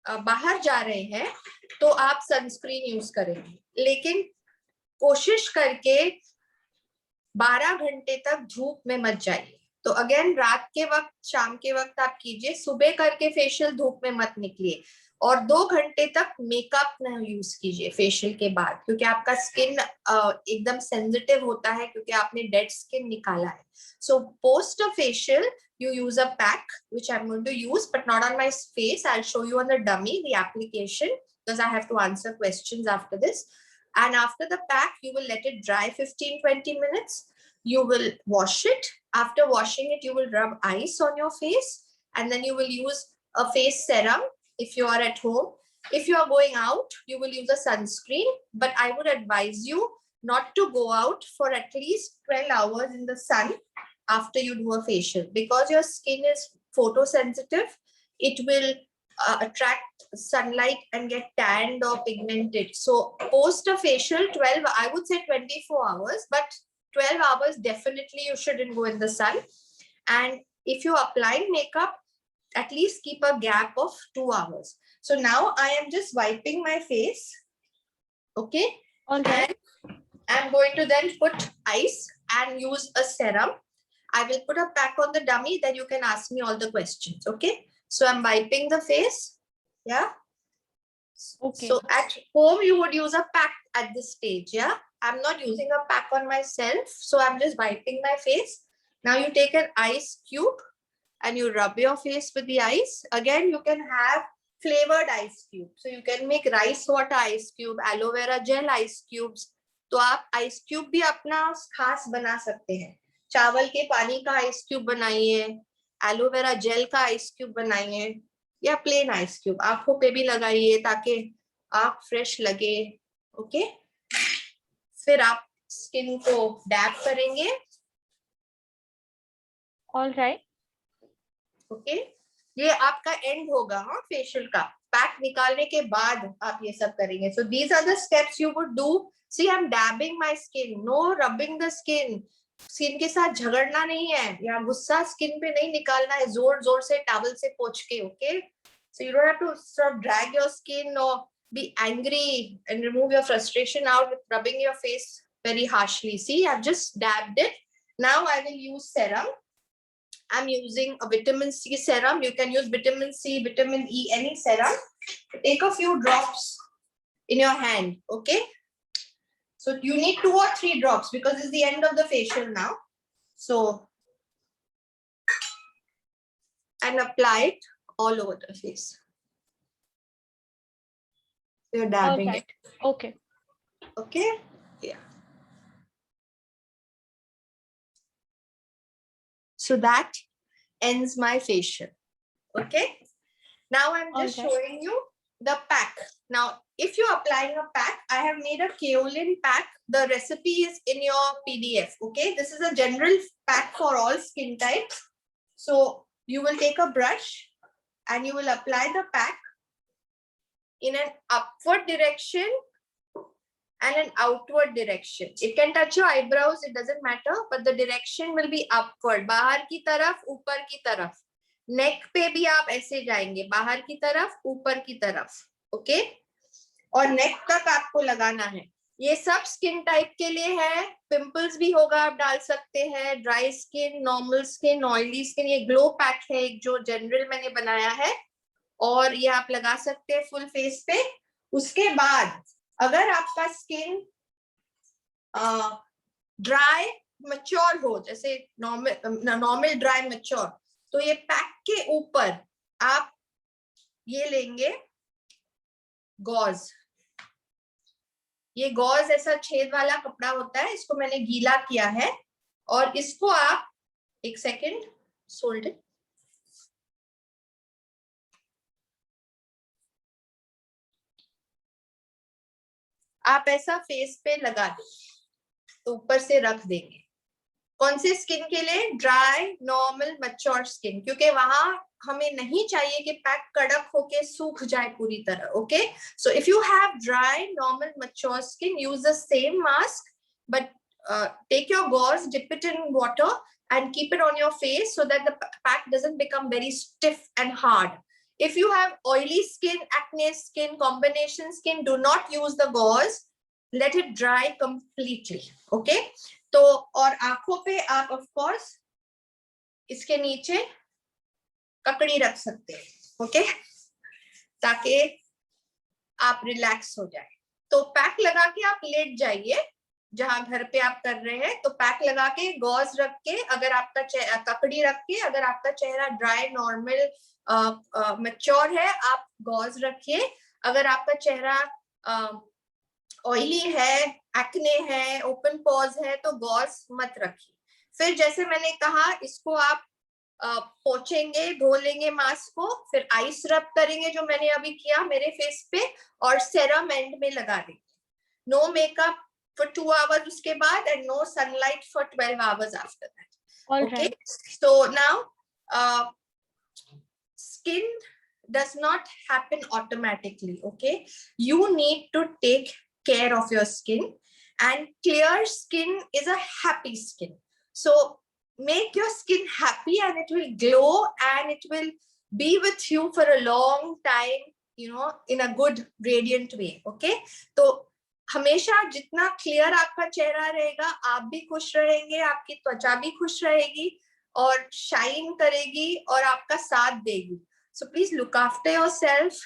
Speaker 2: बाहर जा रहे हैं तो आप सनस्क्रीन यूज करेंगे, लेकिन कोशिश करके 12 घंटे तक धूप में मत जाइए। तो अगेन रात के वक्त, शाम के वक्त आप कीजिए, सुबह करके फेशियल धूप में मत निकलिए। और 2 घंटे तक मेकअप न यूज कीजिए फेशियल के बाद, क्योंकि आपका स्किन एकदम सेंसिटिव होता है, क्योंकि आपने डेड स्किन निकाला है। So post a facial you use a pack, which I'm going to use, but not on my face. I'll show you on the dummy, the application, because I have to answer questions after this. And after the pack, you will let it dry 15-20 minutes. You will wash it. After washing it, you will rub ice on your face, and then you will use a face serum if you are at home. If you are going out, you will use a sunscreen, but I would advise you not to go out for at least 12 hours in the sun after you do a facial, because your skin is photosensitive. It will attract sunlight and get tanned or pigmented. So post a facial 12, I would say 24 hours, but 12 hours definitely you shouldn't go in the sun. And if you apply makeup, at least keep a gap of 2 hours. So now I am just wiping my face. Okay.
Speaker 1: Okay.
Speaker 2: And I'm going to then put ice and use a serum. I will put a pack on the dummy, then you can ask me all the questions. Okay. So I'm wiping the face. Yeah.
Speaker 1: Okay.
Speaker 2: So at home, you would use a pack at this stage. Yeah. I'm not using a pack on myself. So I'm just wiping my face. Now you take an ice cube and you rub your face with the ice. Again, you can have flavored ice cube. So you can make rice water ice cube, aloe vera gel ice cubes. तो आप ice cube भी अपना खास बना सकते हैं। चावल के पानी का आइस क्यूब बनाइए, एलोवेरा जेल का आइस क्यूब बनाइए, या प्लेन आइस क्यूब आंखों पे भी लगाइए ताकि आंख फ्रेश लगे। ओके। फिर आप स्किन को डैप करेंगे।
Speaker 1: All right.
Speaker 2: ओके। ये आपका एंड होगा हाँ फेशियल का। पैक निकालने के बाद आप ये सब करेंगे। So these are the steps you would do. See I am dabbing my skin, no rubbing the skin. Skin के साथ झगड़ना नहीं है, या गुस्सा स्किन पे नहीं निकालना है जोर जोर से टॉवल से पोंछ के। Okay. So you don't have to sort of drag your skin or be angry and remove your frustration out with rubbing your face very harshly. See, I've just dabbed it. Now I will use serum. I'm using a vitamin C serum. You can use vitamin C, vitamin E, any serum. Take a few drops in your hand. Okay. So you need 2 or 3 drops because it's the end of the facial now. So, and apply it all over the face. You're dabbing it.
Speaker 1: Okay.
Speaker 2: Okay. Yeah. So that ends my facial. Okay. Now I'm just showing you the pack. Now, if you're applying a pack, I have made a kaolin pack. The recipe is in your PDF. Okay. This is a general pack for all skin types. So you will take a brush and you will apply the pack in an upward direction and an outward direction. It can touch your eyebrows, it doesn't matter, but the direction will be upward. बाहर की तरफ, ऊपर की तरफ. नेक पे भी आप ऐसे जाएंगे, बाहर की तरफ, ऊपर की तरफ. ओके. और नेक तक आपको लगाना है. ये सब स्किन टाइप के लिए है. पिंपल्स भी होगा, आप डाल सकते हैं. Dry skin, normal skin, oily skin. ये ग्लो पैक है एक जो जनरल मैंने बनाया है, और ये आप लगा सकते हैं फुल फेस पे. उसके बाद अगर आपका स्किन ड्राई मैच्योर हो, जैसे नॉर्मल ड्राई मैच्योर, तो ये पैक के ऊपर आप ये लेंगे गॉज. ये गॉज ऐसा छेद वाला कपड़ा होता है, इसको मैंने गीला किया है, और इसको आप एक सेकेंड सोल्ड इट. आप ऐसा फेस पे लगा दें, तो ऊपर से रख देंगे. कौन से स्किन के लिए? ड्राई, नॉर्मल, मैच्योर स्किन, क्योंकि वहां हमें नहीं चाहिए कि पैक कड़क होके सूख जाए पूरी तरह. Okay. So if you have dry, normal, mature skin, use the same mask, but take your gauze, dip it in water and keep it on your face so that the pack doesn't become very stiff and hard. If you have oily skin, acne skin, combination skin, do not use the gauze. let it dry completely. Okay, तो और आंखों पे आप of course इसके नीचे ककड़ी रख सकते हैं, ओके, ताकि आप रिलैक्स हो जाए. तो पैक लगा के आप लेट जाइए जहां घर पे आप कर रहे हैं, तो पैक लगा के गॉज रख के, अगर आपका ककड़ी रख के, अगर आपका चेहरा ड्राई नॉर्मल मैच्योर है आप गॉज रखिए. अगर आपका चेहरा ऑयली है, एक्ने है, ओपन पॉज है, तो गॉज मत रखिए. फिर जैसे मैंने कहा, इसको आप पोंछेंगे, धो लेंगे मास्क को, फिर आइस रब करेंगे जो मैंने अभी किया मेरे फेस पे, और सेरम एंड में लगा देंगे. नो मेकअप फॉर 2 hours उसके बाद, and no sunlight for 12 hours after that. Okay, so now skin does not happen automatically. Okay, you need to take care of your skin, and clear skin is a happy skin. So make your skin happy, and it will glow, and it will be with you for a long time, you know, in a good radiant way. Okay, तो हमेशा जितना clear आपका चेहरा रहेगा, आप भी खुश रहेंगे, आपकी त्वचा भी खुश रहेगी और शाइन करेगी और आपका साथ देगी. So please look after yourself,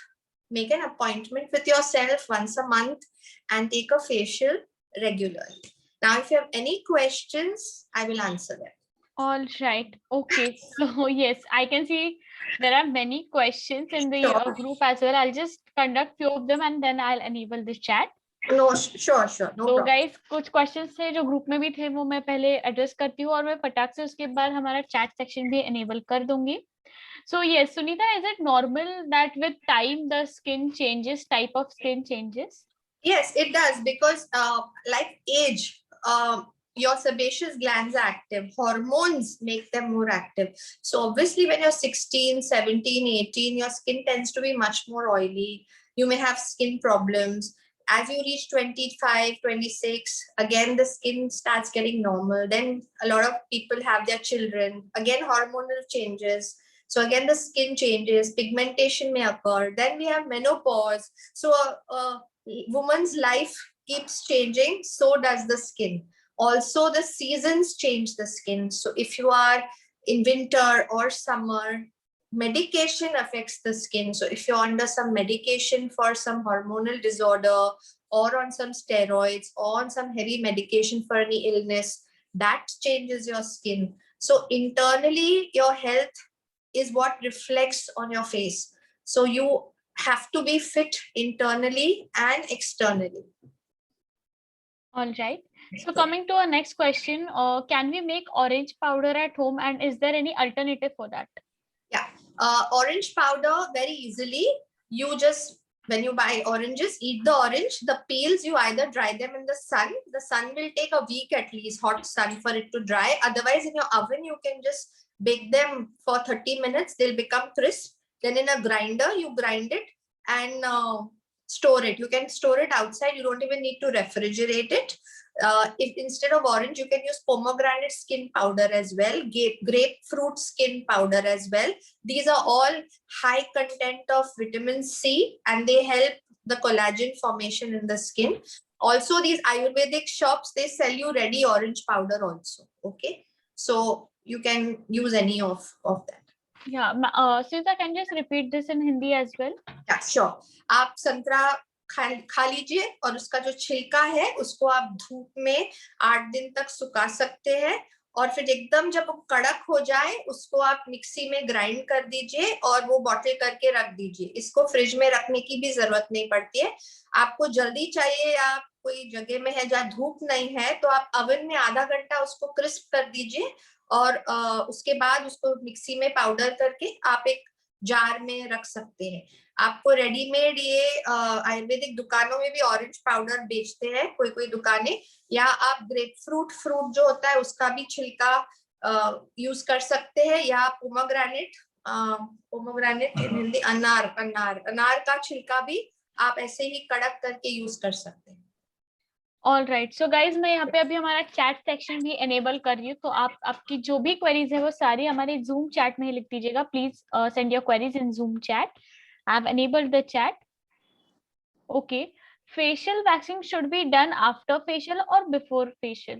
Speaker 2: make an appointment with yourself once a month, and take a facial regularly. Now, if you have any questions, I will answer them.
Speaker 1: All right. Okay. So yes, I can see there are many questions in the
Speaker 2: Sure.
Speaker 1: group as well. I'll just conduct few of them and then I'll enable this chat.
Speaker 2: No, sure, no
Speaker 1: तो
Speaker 2: problem.
Speaker 1: guys, कुछ questions थे जो group में भी थे, वो मैं पहले एड्रेस करती हूँ और मैं फटाक से उसके बाद हमारा चैट सेक्शन भी एनेबल कर दूंगी. So yes, Sunita, is it normal that with time the skin changes, type of skin changes?
Speaker 2: Yes, it does, because like age, your sebaceous glands are active. Hormones make them more active. So obviously when you're 16, 17, 18, your skin tends to be much more oily. You may have skin problems. As you reach 25, 26, again, the skin starts getting normal. Then a lot of people have their children. Again, hormonal changes. So again, the skin changes, pigmentation may occur. Then we have menopause. So woman's life keeps changing, so does the skin. Also, the seasons change the skin. So if you are in winter or summer, medication affects the skin. So if you're under some medication for some hormonal disorder, or on some steroids, or on some heavy medication for any illness, that changes your skin. So internally, your health is what reflects on your face. So you have to be fit internally and externally.
Speaker 1: All right. So coming to our next question, can we make orange powder at home, and is there any alternative for that?
Speaker 2: Yeah, orange powder very easily. You just, when you buy oranges, eat the orange. The peels, you either dry them in the sun. The sun will take a week at least, hot sun, for it to dry. Otherwise, in your oven, you can just bake them for 30 minutes. They'll become crisp. Then in a grinder, you grind it and store it. You can store it outside. You don't even need to refrigerate it. If instead of orange, you can use pomegranate skin powder as well, grapefruit skin powder as well. These are all high content of vitamin C, and they help the collagen formation in the skin. Also, these Ayurvedic shops, they sell you ready orange powder also. Okay, so you can use any of that.
Speaker 1: Yeah, Sunita, can you just repeat this in Hindi as well?
Speaker 2: Yeah, sure. आप संतरा खा लीजिए, और उसका जो छिलका है उसको आप धूप में 8 दिन तक सुखा सकते हैं, और फिर एकदम जब वो कड़क हो जाए उसको आप मिक्सी में ग्राइंड कर दीजिए और वो बॉटल करके रख दीजिए. इसको फ्रिज में रखने की भी जरूरत नहीं पड़ती है. आपको जल्दी चाहिए, आप कोई जगह में है जहाँ धूप नहीं है, तो आप अवन में आधा घंटा उसको क्रिस्प कर दीजिए, और उसके बाद उसको मिक्सी में पाउडर करके आप एक जार में रख सकते हैं. आपको रेडीमेड ये आयुर्वेदिक दुकानों में भी ऑरेंज पाउडर बेचते हैं कोई दुकानें, या आप ग्रेपफ्रूट फ्रूट जो होता है उसका भी छिलका यूज कर सकते हैं, या पोमोग्रेनेट इन हिंदी अनार का छिलका भी आप ऐसे ही कड़क करके यूज कर सकते हैं.
Speaker 1: All right. So guys, मैं यहाँ पे अभी हमारा चैट सेक्शन भी एनेबल कर रही हूँ, तो आप आपकी जो भी क्वेरीज है वो सारी हमारे जूम चैट में ही लिख दीजिएगा. Please send your queries in zoom chat. I have enabled the chat. Okay. facial waxing should be done after facial or before facial?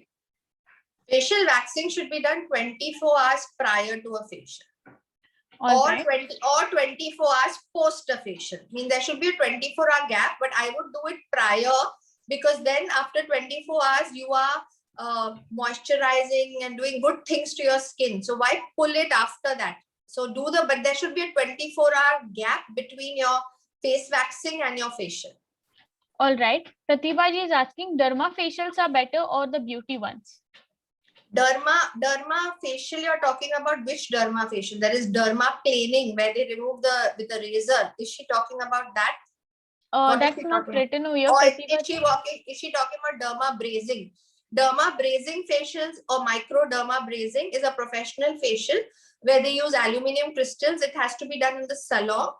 Speaker 2: Facial waxing should be done 24 hours prior to a facial.
Speaker 1: All
Speaker 2: Or
Speaker 1: right.
Speaker 2: 24 hours post a facial. I mean, there should be a 24-hour gap, but I would do it prior, because then after 24 hours, you are moisturizing and doing good things to your skin. So why pull it after that? So but there should be a 24-hour gap between your face waxing and your facial.
Speaker 1: All right. Pratibha ji is asking, derma facials are better or the beauty ones?
Speaker 2: Derma facial, you're talking about which derma facial? There is derma planing, where they remove with the razor. Is she talking about that?
Speaker 1: That's not written over here.
Speaker 2: Or
Speaker 1: Pratibha
Speaker 2: is she talking about derma brazing? Derma brazing facials or microderma brazing is a professional facial where they use aluminum crystals. It has to be done in the salon.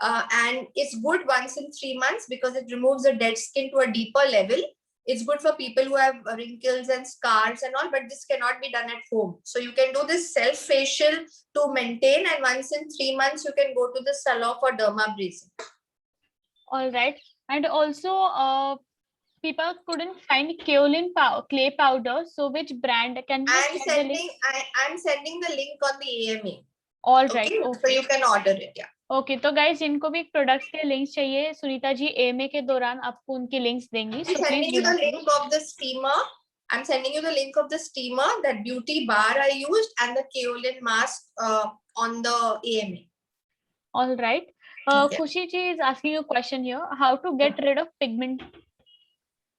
Speaker 2: And it's good once in 3 months because it removes the dead skin to a deeper level. It's good for people who have wrinkles and scars and all, but this cannot be done at home. So you can do this self facial to maintain, and once in 3 months you can go to the salon for derma brazing.
Speaker 1: All right. And also, people couldn't find kaolin clay powder. So which brand can you
Speaker 2: I'm
Speaker 1: share the link?
Speaker 2: I'm sending the link on the AMA.
Speaker 1: All right.
Speaker 2: Okay. So you can order it. Yeah.
Speaker 1: Okay तो guys जिनको भी products के links चाहिए Sunita ji MA के दौरान आपको उनके links देंगी
Speaker 2: so please give the link of the steamer. I'm sending you the link of the steamer, that beauty bar I used, and the kaolin mask on the AMA.
Speaker 1: All right. Khushi ji is asking you a question here. How to get rid of pigment?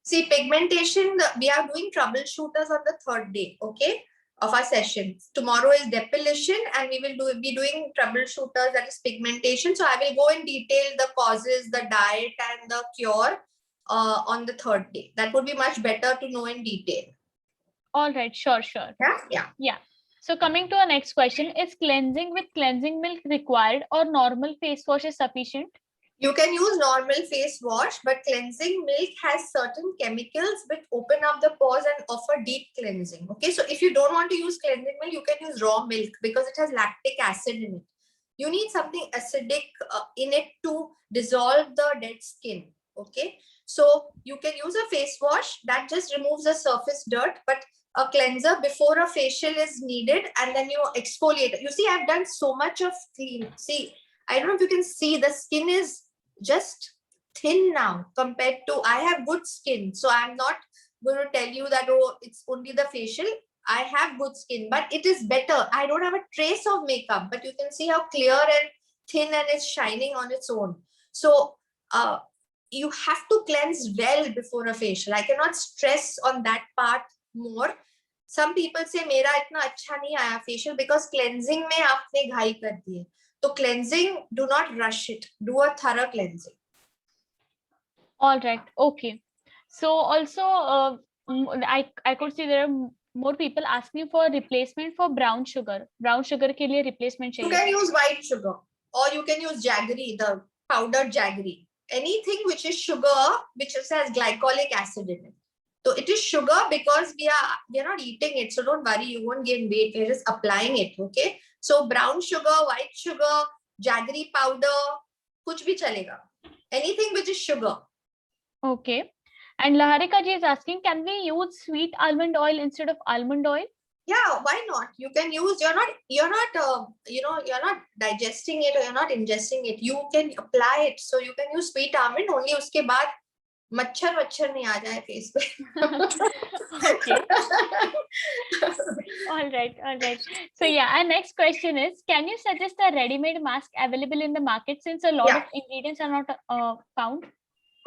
Speaker 2: See, pigmentation, we are doing troubleshooters on the 3rd day, okay, of our session. Tomorrow is depilation, and we will be doing troubleshooters, that is pigmentation. So I will go in detail the causes, the diet, and the cure on the 3rd day. That would be much better to know in detail.
Speaker 1: All right, sure. Yeah. So coming to our next question, is cleansing with cleansing milk required or normal face wash is sufficient?
Speaker 2: You can use normal face wash, but cleansing milk has certain chemicals which open up the pores and offer deep cleansing. Okay, so if you don't want to use cleansing milk, you can use raw milk because it has lactic acid in it. You need something acidic in it to dissolve the dead skin. Okay, so you can use a face wash that just removes the surface dirt, but a cleanser before a facial is needed, and then you exfoliate. You see, I've done so much of clean. See, I don't know if you can see, the skin is just thin now compared to, I have good skin. So I'm not going to tell you that, oh, it's only the facial. I have good skin, but it is better. I don't have a trace of makeup, but you can see how clear and thin and it's shining on its own. So you have to cleanse well before a facial. I cannot stress on that part more. Some people say, मेरा इतना अच्छा नहीं आया facial because cleansing में आपने घाई कर दी है. So cleansing, do not rush it. Do a thorough cleansing.
Speaker 1: All right. Okay. So also, I could see there are more people asking for replacement for brown sugar. Brown sugar के लिए replacement चाहिए.
Speaker 2: You can use white sugar, or you can use jaggery, the powdered jaggery. Anything which is sugar, which has glycolic acid in it. So it is sugar because we are not eating it. So don't worry, you won't gain weight. We're just applying it. Okay. So brown sugar, white sugar, jaggery powder, kuch bhi chalega. Anything which is sugar.
Speaker 1: Okay. And Laharika ji is asking, can we use sweet almond oil instead of almond oil?
Speaker 2: Yeah, why not? You can use, you're not digesting it or you're not ingesting it. You can apply it. So you can use sweet almond, only uske baad मच्छर नहीं आ जाए face पे.
Speaker 1: Okay. All right. So yeah, our next question is, can you suggest a ready-made mask available in the market since a lot of ingredients are not found?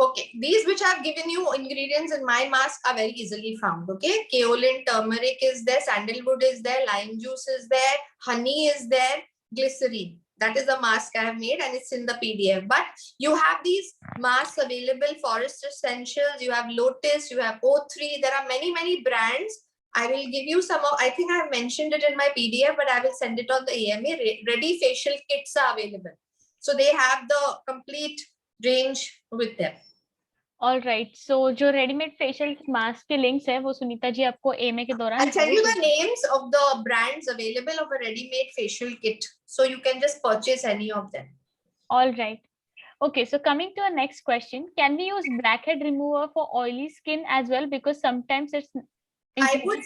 Speaker 2: Okay, these which I've given you ingredients in my mask are very easily found. Okay, kaolin, turmeric is there, sandalwood is there, lime juice is there, honey is there, glycerine. That is the mask I have made, and it's in the PDF. But you have these masks available, Forest Essentials, you have Lotus, you have O3. There are many brands. I will give you some of, I think I have mentioned it in my PDF, but I will send it on the AMA. Ready facial kits are available. So they have the complete range with them.
Speaker 1: All right. So जो ready-made facial mask के links है वो सुनीता जी आपको AMA के दौरान.
Speaker 2: I'll tell you the names of the brands available of a ready-made facial kit, so you can just purchase any of them.
Speaker 1: All right. Okay, so coming to our next question, can we use blackhead remover for oily skin as well? Because sometimes it's
Speaker 2: I would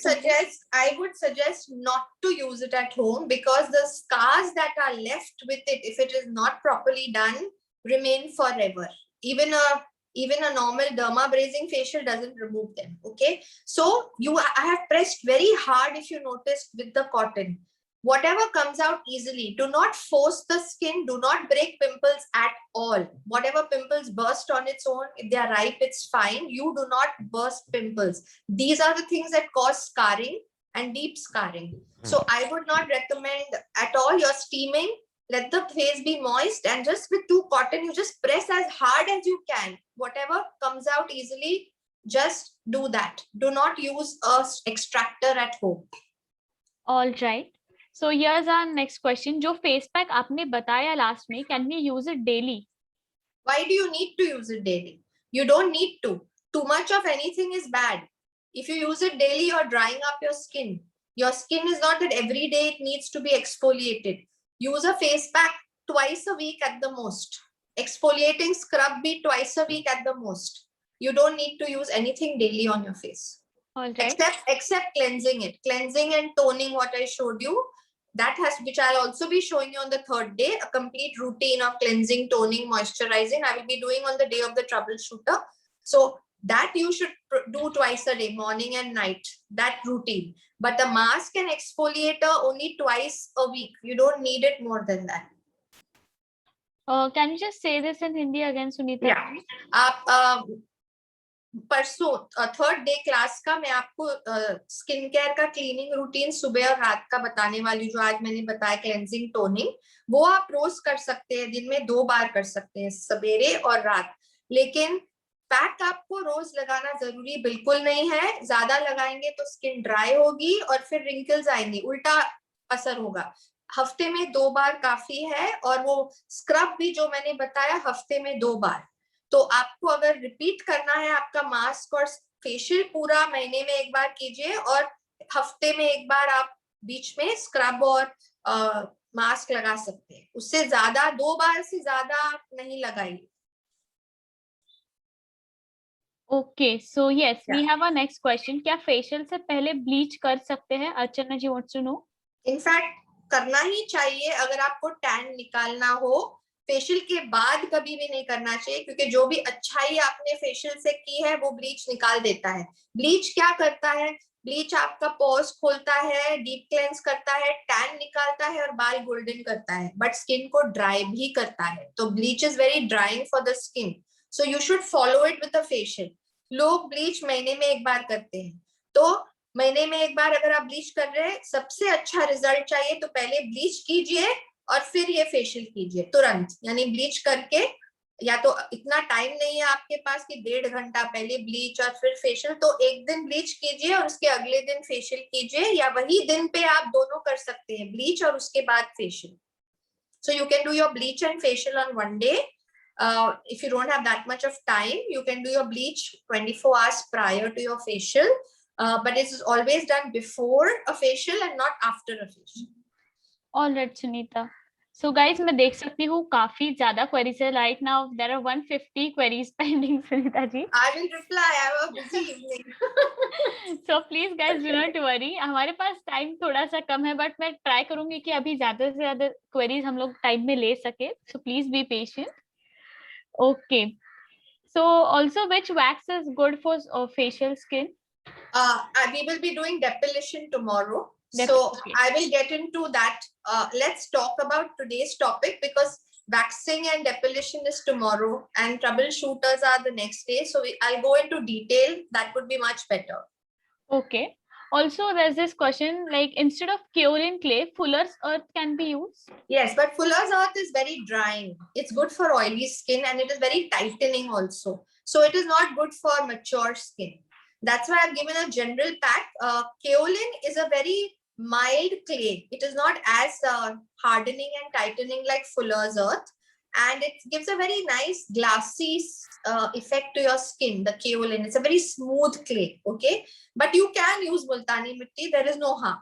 Speaker 2: suggest not to use it at home, because the scars that are left with it, if it is not properly done, remain forever. Even a normal dermabrasing facial doesn't remove them. Okay, so I have pressed very hard, if you noticed, with the cotton. Whatever comes out easily, do not force the skin, do not break pimples at all. Whatever pimples burst on its own, if they are ripe, it's fine. You do not burst pimples. These are the things that cause scarring and deep scarring. So I would not recommend at all. You're steaming, let the face be moist, and just with cotton, you just press as hard as you can. Whatever comes out easily, just do that. Do not use a extractor at home.
Speaker 1: All right. So here's our next question. जो face pack आपने बताया last में, can we use it daily?
Speaker 2: Why do you need to use it daily? You don't need to. Too much of anything is bad. If you use it daily, you're drying up your skin. Your skin is not that every day it needs to be exfoliated. Use a face pack twice a week at the most. Exfoliating scrub be twice a week at the most. You don't need to use anything daily on your face.
Speaker 1: All right.
Speaker 2: Except cleansing it. Cleansing and toning, what I showed you, which I'll also be showing you on the third day, a complete routine of cleansing, toning, moisturizing. I will be doing on the day of the troubleshooter. So that you should do twice a day, morning and night, that routine. But the mask and exfoliator only twice a week. You don't need it more than that.
Speaker 1: Can you just say this in Hindi again, Sunita?
Speaker 2: Yeah. परसों third day class का मैं आपको skin care का cleaning routine सुबह और रात का बताने वाली, जो आज मैंने बताया क्लेंजिंग टोनिंग, वो आप रोज कर सकते हैं, दिन में 2 बार कर सकते हैं, सवेरे और रात। लेकिन पैक आपको रोज लगाना जरूरी बिल्कुल नहीं है। ज्यादा लगाएंगे तो स्किन ड्राई होगी और फिर रिंकल्स आएंगे, उल्टा असर होगा। हफ्ते में 2 बार काफी है। और वो स्क्रब भी जो मैंने बताया, हफ्ते में 2 बार। तो आपको अगर रिपीट करना है आपका मास्क और फेशियल, पूरा महीने में 1 बार कीजिए और हफ्ते में 1 बार आप बीच में स्क्रब और मास्क लगा सकते हैं। उससे ज्यादा 2 बार से ज्यादा नहीं लगाइए।
Speaker 1: Okay, so yes, we have a next question. क्या फेशियल से पहले ब्लीच कर सकते हैं? Archana ji wants to know.
Speaker 2: In fact करना ही चाहिए। अगर आपको टैन निकालना हो, फेशियल के बाद कभी भी नहीं करना चाहिए, क्योंकि जो भी अच्छाई आपने फेशियल से की है वो ब्लीच निकाल देता है। ब्लीच क्या करता है? ब्लीच आपका पोर्स खोलता है, डीप क्लेंस करता है, टैन निकालता है और बाल गोल्डन करता है, बट स्किन को ड्राई भी करता है। तो bleach is very drawing for the skin, so you should follow it with a facial. लोग ब्लीच महीने में 1 बार करते हैं, तो महीने में 1 बार अगर आप ब्लीच कर रहे हैं, सबसे अच्छा रिजल्ट चाहिए तो पहले ब्लीच कीजिए और फिर ये फेशियल कीजिए तुरंत। यानी ब्लीच करके, या तो इतना टाइम नहीं है आपके पास कि 1.5 घंटा पहले ब्लीच और फिर फेशियल, तो एक दिन ब्लीच कीजिए और उसके अगले दिन फेशियल कीजिए, या वही दिन पे आप दोनों कर सकते हैं, ब्लीच और उसके बाद facial. So you can do your bleach and facial on 1 day. If you don't have that much of time, you can do your bleach 24 hours prior to your facial, but it is always done before a facial and not after a facial.
Speaker 1: All right, Sunita. So guys, मैं देख सकती हूँ काफी ज्यादा queries है right now. There are 150 queries pending, Sunita ji.
Speaker 2: I will reply. I have a busy evening.
Speaker 1: So please guys do not worry. हमारे पास time थोड़ा सा कम है, बट मैं ट्राई करूंगी कि अभी ज्यादा से ज्यादा queries हम लोग टाइम में ले सके. So please be patient. Okay. So also, which wax is good for facial skin?
Speaker 2: We will be doing depilation tomorrow.
Speaker 1: Okay.
Speaker 2: So I will get into that. Let's talk about today's topic, because waxing and depilation is tomorrow and troubleshooters are the next day. So I'll go into detail. That would be much better.
Speaker 1: Okay. Also, there's this question, like instead of kaolin clay, Fuller's Earth can be used?
Speaker 2: Yes, but Fuller's Earth is very drying. It's good for oily skin and it is very tightening also. So it is not good for mature skin. That's why I've given a general pack. Kaolin is a very mild clay. It is not as hardening and tightening like Fuller's Earth. And it gives a very nice glassy effect to your skin, the kaolin. It's a very smooth clay, okay? But you can use multani mitti. There is no harm.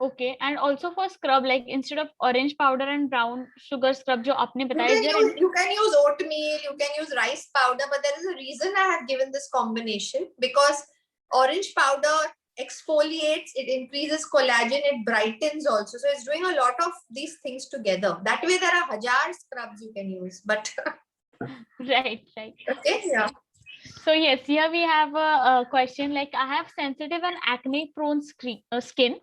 Speaker 1: Okay, and also for scrub, like instead of orange powder and brown sugar scrub जो आपने
Speaker 2: You
Speaker 1: बताया,
Speaker 2: can
Speaker 1: is there
Speaker 2: use
Speaker 1: anything?
Speaker 2: you can use oatmeal, you can use rice powder, but there is a reason I have given this combination, because orange powder exfoliates, it increases collagen, it brightens also. So it's doing a lot of these things together. That way there are hajar scrubs you can use, but
Speaker 1: Right, right.
Speaker 2: okay, yeah.
Speaker 1: So yes, here we have a question like, I have sensitive and acne prone skin.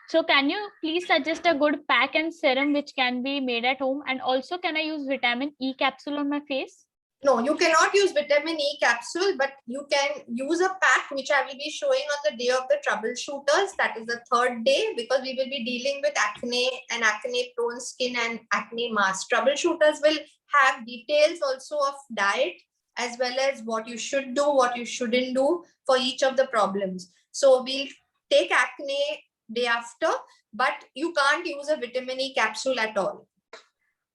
Speaker 1: So can you please suggest a good pack and serum which can be made at home? And also, can I use vitamin E capsule on my face?
Speaker 2: No, you cannot use vitamin E capsule, but you can use a pack, which I will be showing on the day of the troubleshooters. That is the third day, because we will be dealing with acne and acne prone skin and acne mask. Troubleshooters will have details also of diet, as well as what you should do, what you shouldn't do for each of the problems. So we'll take acne day after, but you can't use a vitamin E capsule at all.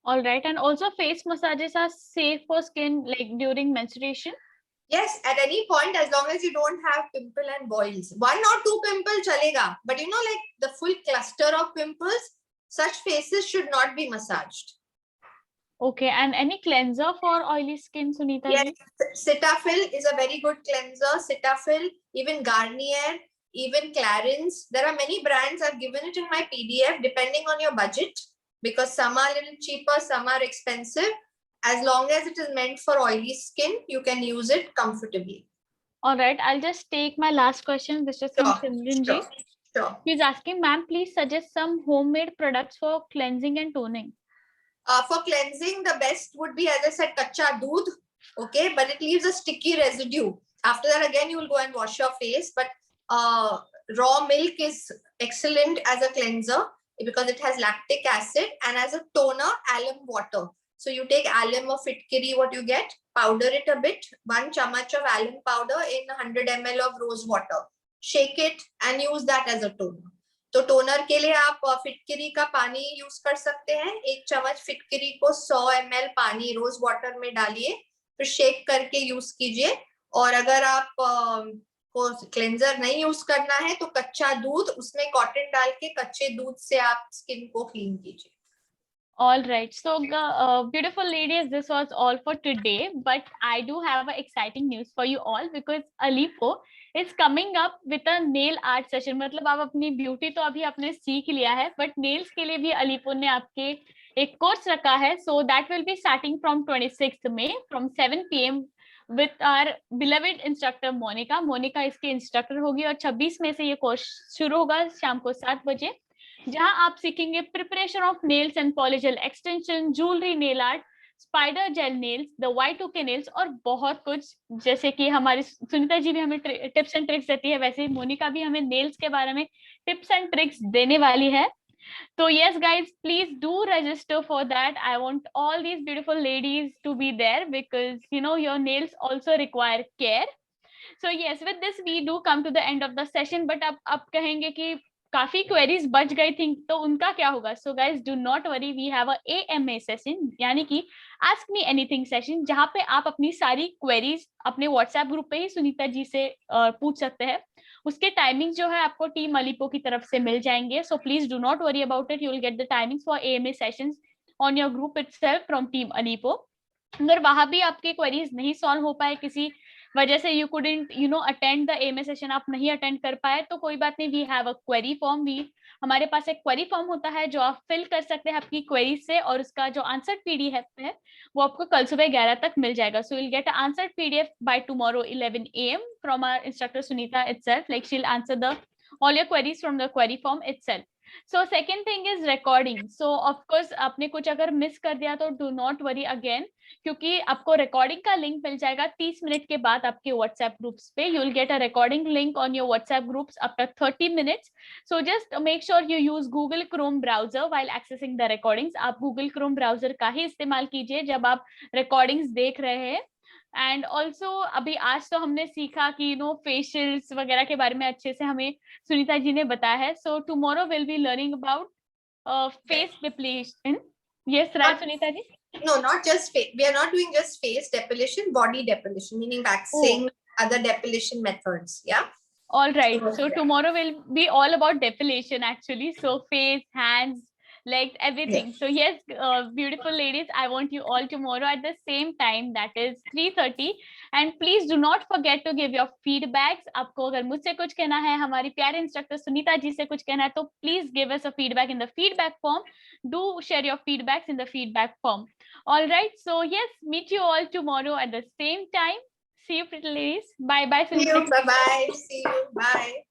Speaker 1: All right. And also, face massages are safe for skin like during menstruation?
Speaker 2: Yes, at any point, as long as you don't have pimple and boils. 1 or 2 pimples chalega, but like the full cluster of pimples, such faces should not be massaged.
Speaker 1: Okay. And any cleanser for oily skin, Sunita
Speaker 2: Yes,
Speaker 1: ji?
Speaker 2: Cetaphil is a very good cleanser. Cetaphil, even Garnier, even Clarins. There are many brands. I've given it in my PDF depending on your budget, because some are a little cheaper, some are expensive. As long as it is meant for oily skin, you can use it comfortably.
Speaker 1: All right. I'll just take my last question, which is from Simran ji.
Speaker 2: Sure.
Speaker 1: He's asking, ma'am, please suggest some homemade products for cleansing and toning.
Speaker 2: For cleansing, the best would be, as I said, kacha doodh. Okay, but it leaves a sticky residue. After that, again, you will go and wash your face. But raw milk is excellent as a cleanser because it has lactic acid, and as a toner, alum water. So you take alum or fitkiri, what you get, powder it a bit, 1 chamach of alum powder in 100 ml of rose water. Shake it and use that as a toner. तो toner के लिए आप फिटकरी का पानी use कर सकते हैं. 1 चम्मच फिटकरी को 100 ml पानी रोज वाटर में डालिए, फिर शेक करके यूज कीजिए. और अगर आप को क्लेंजर नहीं यूज करना है तो कच्चा दूध, उसमें कॉटन डाल के कच्चे दूध से आप स्किन को क्लीन कीजिए.
Speaker 1: All right. So, beautiful ladies, this was all for today. But I do have a exciting news for you all, because Alipo is coming up with a nail art session. मतलब आप अपनी beauty तो अभी आपने सीख लिया है, but nails के लिए भी Alipo ने आपके एक कोर्स रखा है. So that will be starting from 26th May from 7 PM with our beloved instructor Monica. Monica इसके इंस्ट्रक्टर होगी और 26 मई से ये कोर्स शुरू होगा शाम को 7 बजे, जहां आप सीखेंगे preparation of nails and polygel extension, jewellery, nail art, spider gel nails, the Y2K nails और बहुत कुछ. जैसे कि हमारी सुनीता जी भी हमें टिप्स एंड ट्रिक्स देती है, वैसे ही मोनिका भी हमें नेल्स के बारे में टिप्स एंड ट्रिक्स देने वाली है. So yes guys, please do register for that. I want all these beautiful ladies to be there, because your nails also require care. So yes, with this we do come to the end of the session. But अब कहेंगे कि काफी queries बच गई थी, तो उनका क्या होगा? So guys do not worry, we have a AMA session, यानी कि आस्क मी एनीथिंग सेशन, जहां पे आप अपनी सारी क्वेरीज अपने व्हाट्सएप ग्रुप पे ही सुनीता जी से पूछ सकते हैं. उसके टाइमिंग जो है आपको टीम अलीपो की तरफ से मिल जाएंगे. So please do not worry about it, you will get the timings for AMA sessions on your group itself from team अलीपो. अगर वहां भी आपके क्वेरीज नहीं सॉल्व हो पाए, किसी वजह से you couldn't attend the AMA session, आप नहीं अटेंड कर पाए, तो कोई बात नहीं, we have a query form. हमारे पास एक क्वेरी फॉर्म होता है जो आप फिल कर सकते हैं आपकी क्वेरी से, और उसका जो आंसर PDF है वो आपको कल सुबह 11 तक मिल जाएगा. So will get answer PDF by tomorrow 11 AM from our instructor Sunita itself. Like she'll answer all your queries from the query form itself. So second thing is recording. So of course आपने कुछ अगर miss कर दिया तो do not worry again, क्योंकि आपको recording का link मिल जाएगा 30 मिनट के बाद आपके व्हाट्सएप ग्रुप्स पे. You will get a recording link on your WhatsApp groups after 30 minutes. So just make sure you use Google Chrome browser while accessing the recordings. आप Google Chrome browser का ही इस्तेमाल कीजिए जब आप रिकॉर्डिंग्स देख रहे हैं. एंड ऑल्सो अभी आज तो हमने सीखा कि फेशियल्स वगैरह के बारे में अच्छे से हमें सुनीता जी ने बताया है. So tomorrow will be learning about face depletion. Yes right Sunita ji?
Speaker 2: No, not just face. We are not doing just face depilation, body depilation, meaning waxing, other depilation methods. Yeah.
Speaker 1: All right. So
Speaker 2: yeah.
Speaker 1: tomorrow will be all about defilation actually. So face, hands, legs, everything.
Speaker 2: Yes.
Speaker 1: So yes, beautiful ladies, I want you all tomorrow at the same time, that is 3:30. And please do not forget to give your feedbacks. आपको अगर मुझसे कुछ कहना है, हमारी प्यारे instructor Sunita ji से कुछ कहना है, तो please give us a feedback in the feedback form. Do share your feedbacks in the feedback form. All right. So yes, meet you all tomorrow at the same time. See you, pretty ladies. Bye bye,
Speaker 2: See
Speaker 1: Sunita.
Speaker 2: you. Bye bye. See you. Bye.